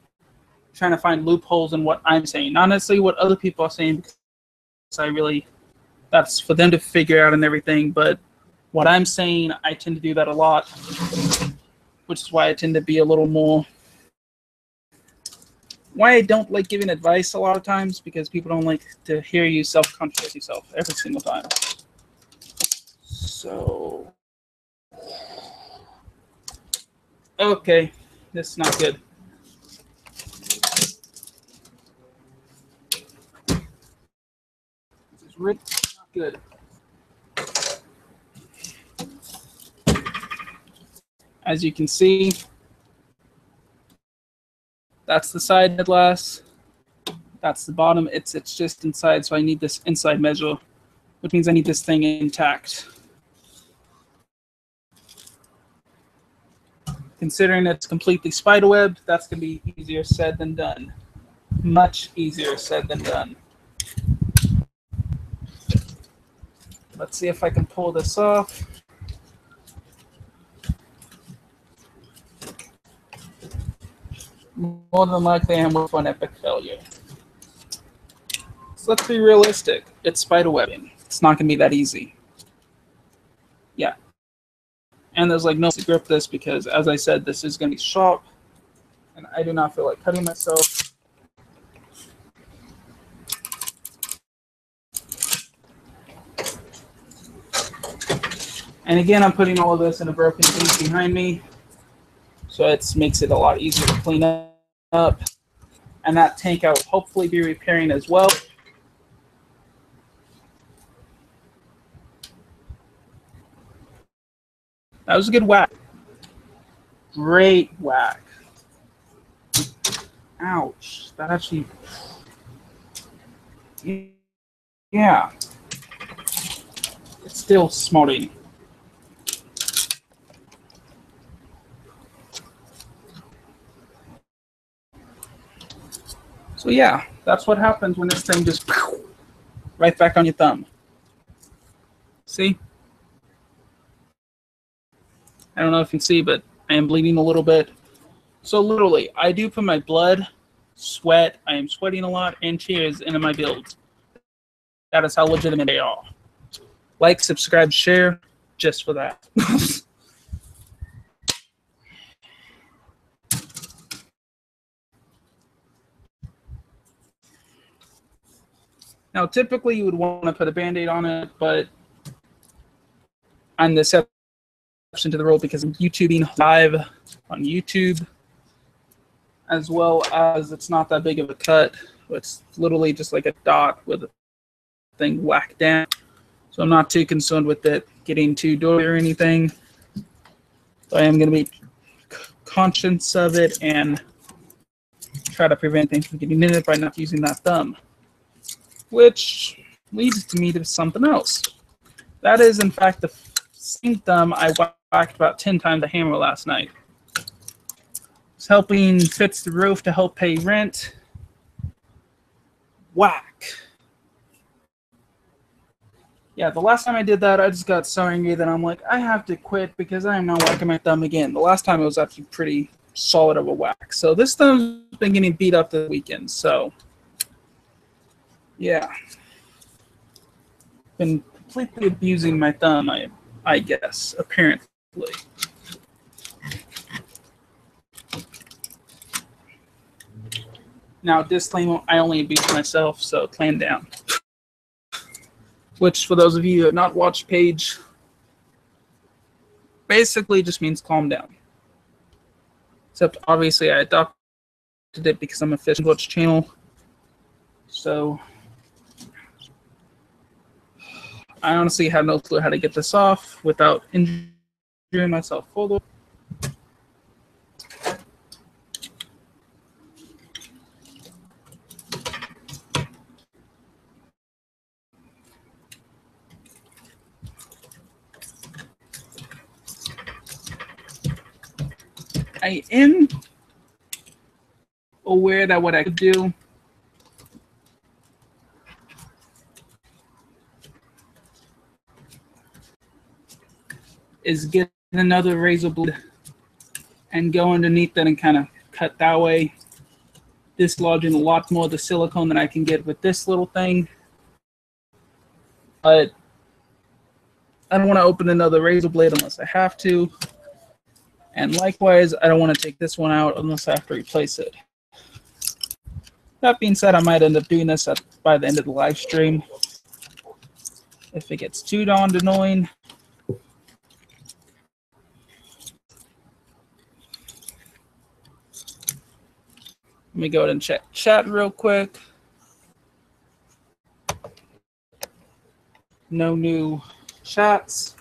trying to find loopholes in what I'm saying, not necessarily what other people are saying, because that's for them to figure out and everything, but what I'm saying, I tend to do that a lot, which is why I tend to be a little more, why I don't like giving advice a lot of times, because people don't like to hear you self-contradict yourself every single time. So, okay, this is not good. This is really not good. As you can see, that's the side glass. That's the bottom. It's just inside, so I need this inside measure, which means I need this thing intact. Considering it's completely spiderwebbed, that's going to be easier said than done. Much easier said than done. Let's see if I can pull this off. More than likely, I'm for an epic failure. So let's be realistic. It's spider webbing. It's not going to be that easy. Yeah. And there's like no to grip this because, as I said, this is going to be sharp. And I do not feel like cutting myself. And again, I'm putting all of this in a broken sink behind me. So it makes it a lot easier to clean up. And that tank I will hopefully be repairing as well. That was a good whack. Great whack. Ouch. That actually... Yeah. It's still smarting. So yeah, that's what happens when this thing just right back on your thumb. See? I don't know if you can see, but I am bleeding a little bit. So literally, I do put my blood, sweat, I am sweating a lot, and tears into my builds. That is how legitimate they are. Like, subscribe, share, just for that. Now, typically you would want to put a Band-Aid on it, but I'm the exception to the rule because I'm YouTubing live on YouTube, as well as it's not that big of a cut. It's literally just like a dot with a thing whacked down. So I'm not too concerned with it getting too dirty or anything. So I am going to be conscious of it and try to prevent things from getting in it by not using that thumb. Which leads me to something else. That is, in fact, the same thumb I whacked about 10 times the hammer last night. It's helping fix the roof to help pay rent. Whack. Yeah, the last time I did that, I just got so angry that I'm like, I have to quit because I am not whacking my thumb again. The last time it was actually pretty solid of a whack. So this thumb's been getting beat up this weekend, so... Yeah, been completely abusing my thumb, I guess, apparently. Now, disclaimer, I only abuse myself, so clan down. Which, for those of you who have not watched Page, basically just means calm down. Except, obviously, I adopted it because I'm a Fish and Watch channel. So... I honestly have no clue how to get this off without injuring myself further. I am aware that what I could do is get another razor blade and go underneath it and kind of cut that way, dislodging a lot more of the silicone than I can get with this little thing. But I don't want to open another razor blade unless I have to. And likewise, I don't want to take this one out unless I have to replace it. That being said, I might end up doing this by the end of the live stream. If it gets too darned annoying. Let me go ahead and check chat real quick. No new chats.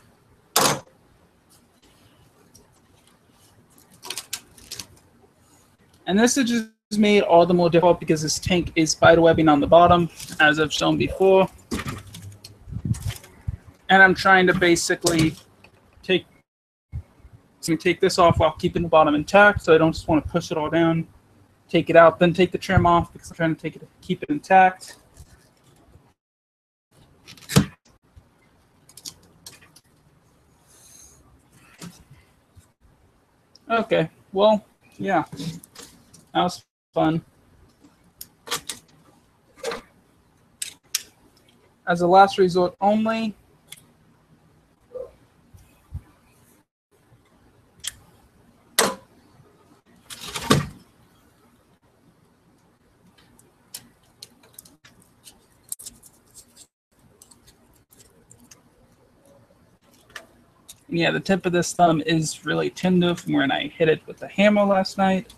And this is just made all the more difficult because this tank is spiderwebbing on the bottom, as I've shown before. And I'm trying to basically take this off while keeping the bottom intact, so I don't just want to push it all down. Take it out, then take the trim off because I'm trying to keep it intact. Okay, well, yeah, that was fun. as a last resort only. Yeah, the tip of this thumb is really tender from when I hit it with the hammer last night.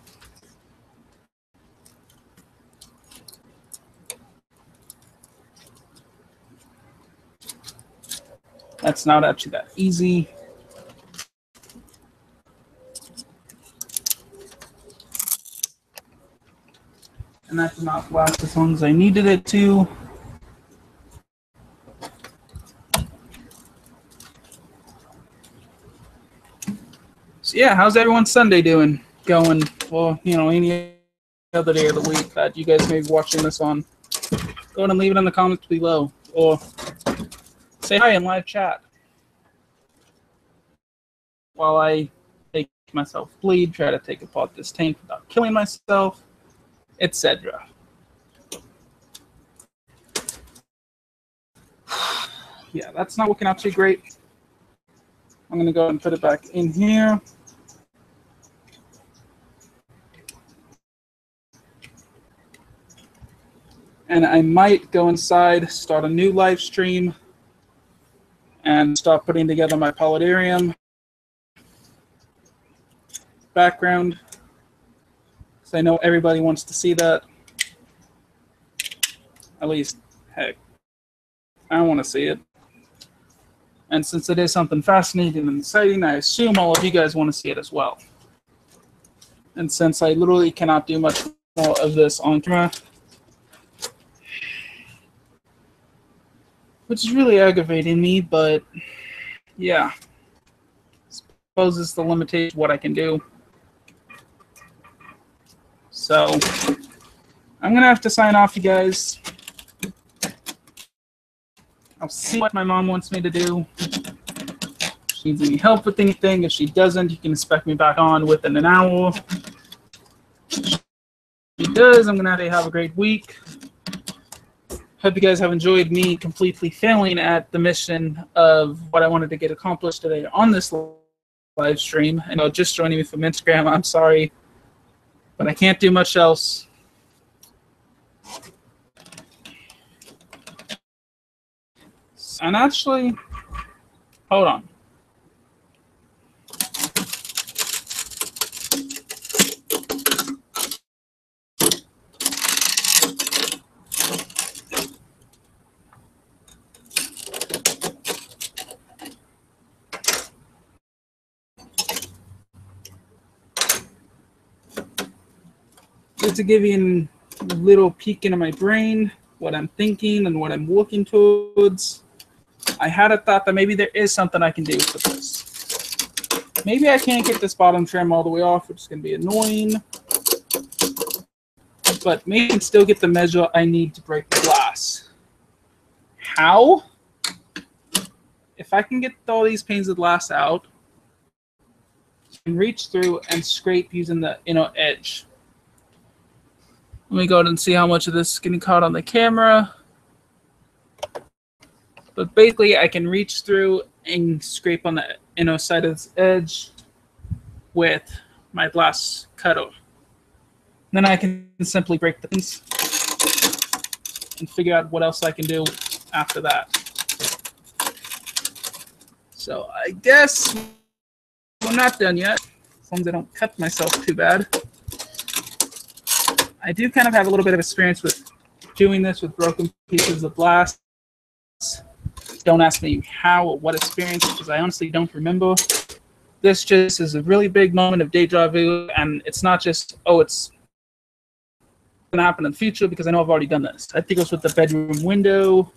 That's not actually that easy. And that did not last as long as I needed it to. So yeah, how's everyone's Sunday going? Or, you know, any other day of the week that you guys may be watching this on. Go ahead and leave it in the comments below. Or say hi in live chat. While I make myself bleed, try to take apart this tank without killing myself, etc. Yeah, that's not working out too great. I'm going to go and put it back in here. And I might go inside, start a new live stream, and start putting together my polydarium background. So I know everybody wants to see that. At least, heck, I want to see it. And since it is something fascinating and exciting, I assume all of you guys want to see it as well. And since I literally cannot do much more of this on camera, which is really aggravating me, but yeah, I suppose it's the limitation of what I can do. So I'm going to have to sign off, you guys. I'll see what my mom wants me to do. If she needs any help with anything. If she doesn't, you can expect me back on within an hour. If she does, I'm going to have a great week. Hope you guys have enjoyed me completely failing at the mission of what I wanted to get accomplished today on this live stream. And just joining me from Instagram, I'm sorry, but I can't do much else. And actually, hold on. Just to give you a little peek into my brain, what I'm thinking and what I'm working towards, I had a thought that maybe there is something I can do with this. Maybe I can't get this bottom trim all the way off, which is going to be annoying. But maybe I can still get the measure I need to break the glass. How? If I can get all these panes of glass out, I can reach through and scrape using the inner edge. Let me go ahead and see how much of this is getting caught on the camera. But basically, I can reach through and scrape on the inner side of this edge with my glass cutter. Then I can simply break the pins and figure out what else I can do after that. So I guess we're not done yet, as long as I don't cut myself too bad. I do kind of have a little bit of experience with doing this with broken pieces of glass. Don't ask me how or what experience, because I honestly don't remember. This just is a really big moment of deja vu, and it's not just, oh, it's going to happen in the future, because I know I've already done this. I think it was with the bedroom window.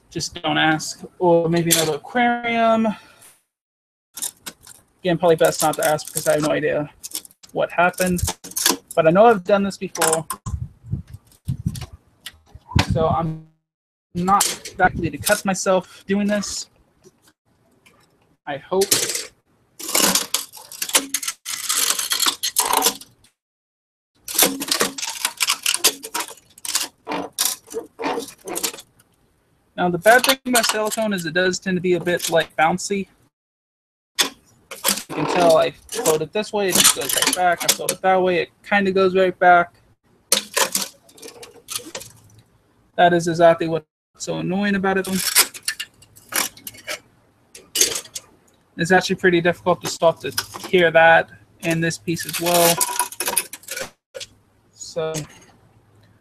Just don't ask. Or maybe another aquarium. Again, probably best not to ask, because I have no idea what happened. But I know I've done this before, so I'm not likely to cut myself doing this. I hope. Now the bad thing about silicone is it does tend to be a bit like bouncy. You can tell I fold it this way, it just goes right back. I fold it that way, it kind of goes right back. That is exactly what's so annoying about it. It's actually pretty difficult to start to hear that and this piece as well. So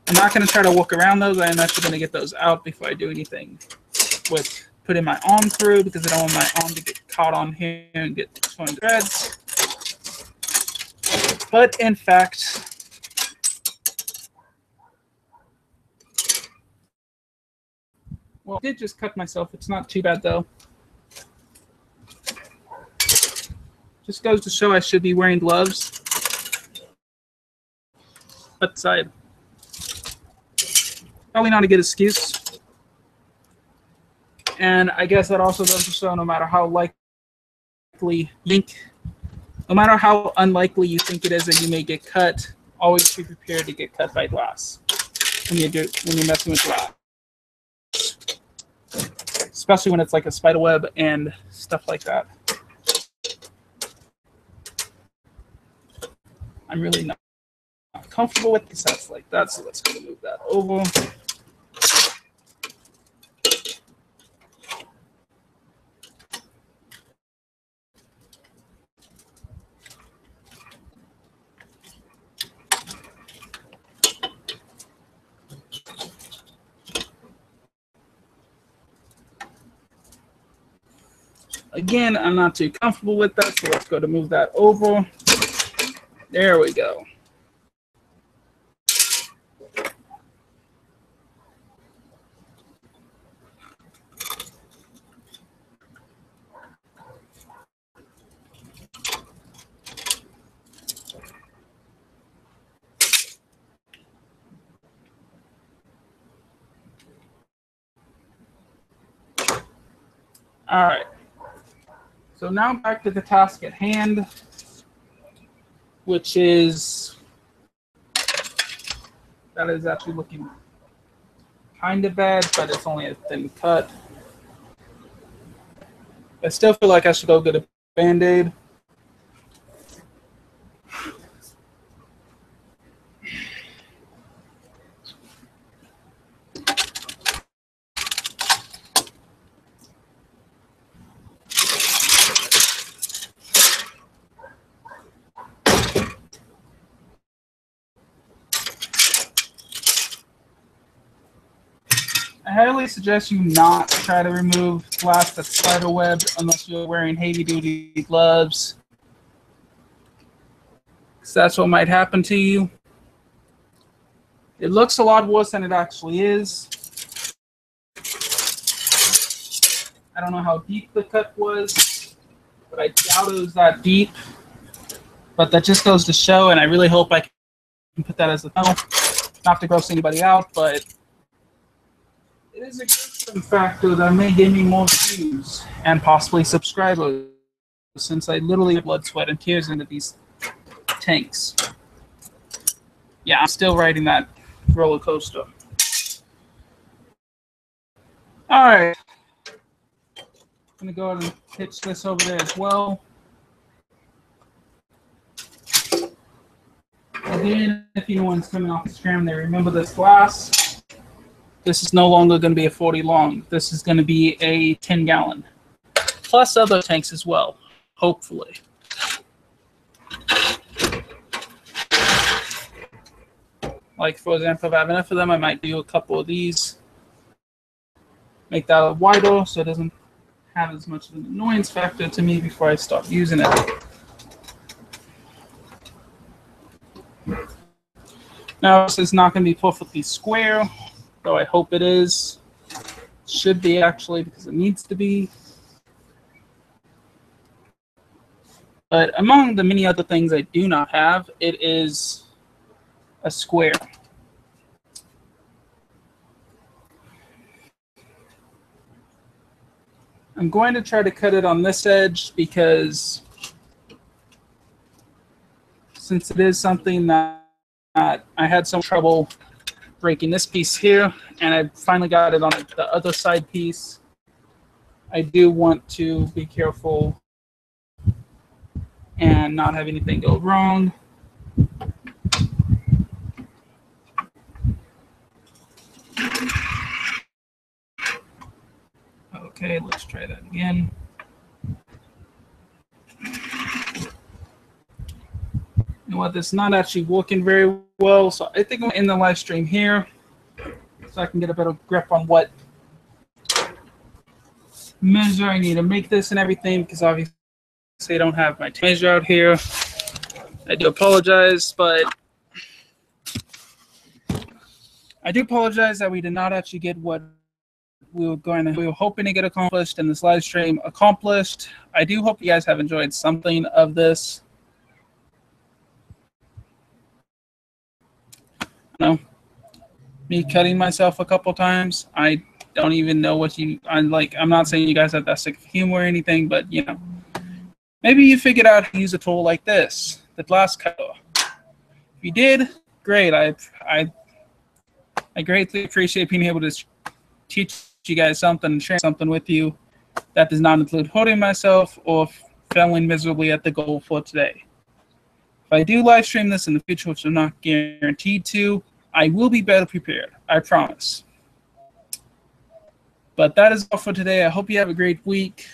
I'm not going to try to work around those. I am actually going to get those out before I do anything with putting my arm through, because I don't want my arm to get caught on here and get torn to shreds. But in fact, well, I did just cut myself. It's not too bad though. Just goes to show I should be wearing gloves. But side. Probably not a good excuse. And I guess that also goes to show no matter how likely no matter how unlikely you think it is that you may get cut, always be prepared to get cut by glass when you're messing with glass. Especially when it's like a spider web and stuff like that. I'm really not comfortable with the sets like that, so let's go move that over. Again, I'm not too comfortable with that, so let's go to move that over. There we go. All right. So now back to the task at hand, which is, that is actually looking kind of bad, but it's only a thin cut. I still feel like I should go get a Band-Aid. I highly suggest you not try to remove glass that's spider webbed unless you're wearing heavy duty gloves, because that's what might happen to you. It looks a lot worse than it actually is. I don't know how deep the cut was, but I doubt it was that deep. But that just goes to show, and I really hope I can put that as a no, not to gross anybody out, but it is a good factor that may give me more views and possibly subscribers, since I literally have blood, sweat, and tears into these tanks. Yeah, I'm still riding that roller coaster. All right. I'm going to go ahead and pitch this over there as well. Again, if anyone's coming off Instagram, they remember this glass. This is no longer going to be a 40 long. This is going to be a 10 gallon. Plus other tanks as well, hopefully. Like, for example, if I have enough of them, I might do a couple of these. Make that wider so it doesn't have as much of an annoyance factor to me before I start using it. Now, this is not going to be perfectly square, though I hope it is. Should be, actually, because it needs to be. But among the many other things I do not have, it is a square. I'm going to try to cut it on this edge because since it is something that I had some trouble breaking this piece here, and I finally got it on the other side piece. I do want to be careful and not have anything go wrong. Okay, let's try that again. You know what, it's not actually working very well, so I think I'm in the live stream here so I can get a better grip on what measure I need to make this and everything, because obviously I don't have my measure out here. I do apologize, but I do apologize that we did not actually get what we were hoping to get accomplished in this live stream accomplished. I do hope you guys have enjoyed something of this. No, me cutting myself a couple times. I don't even know what I'm not saying you guys have that sick of humor or anything, but you know, maybe you figured out how to use a tool like this, the glass cutter. If you did, great. I greatly appreciate being able to teach you guys something and share something with you. That does not include hurting myself or failing miserably at the goal for today. If I do live stream this in the future, which I'm not guaranteed to, I will be better prepared. I promise. But that is all for today. I hope you have a great week.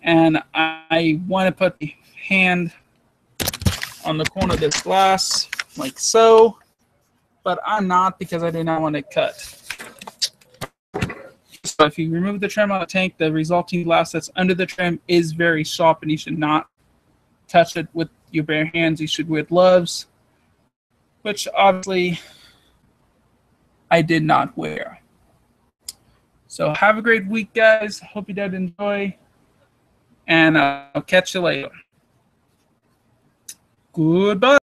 And I want to put the hand on the corner of this glass like so, but I'm not, because I do not want to cut. So if you remove the trim on the tank, the resulting glass that's under the trim is very sharp, and you should not touch it with your bare hands. You should wear gloves, which obviously I did not wear. So have a great week, guys. Hope you did enjoy, and I'll catch you later. Goodbye.